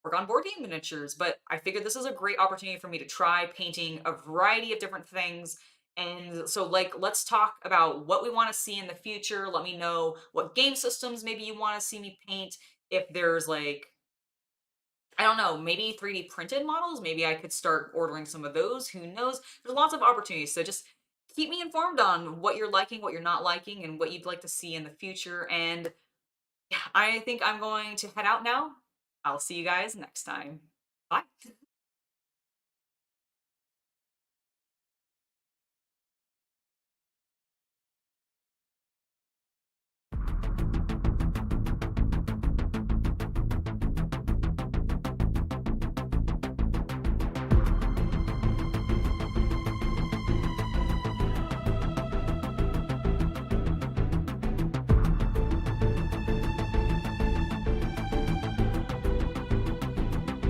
work on board game miniatures, but I figured this is a great opportunity for me to try painting a variety of different things. And so like let's talk about what we want to see in the future. Let me know what game systems maybe you want to see me paint. If there's like, I don't know, maybe 3D printed models, maybe I could start ordering some of those. Who knows? There's lots of opportunities. So just keep me informed on what you're liking, what you're not liking, and what you'd like to see in the future. And yeah, I think I'm going to head out now. I'll see you guys next time. Bye.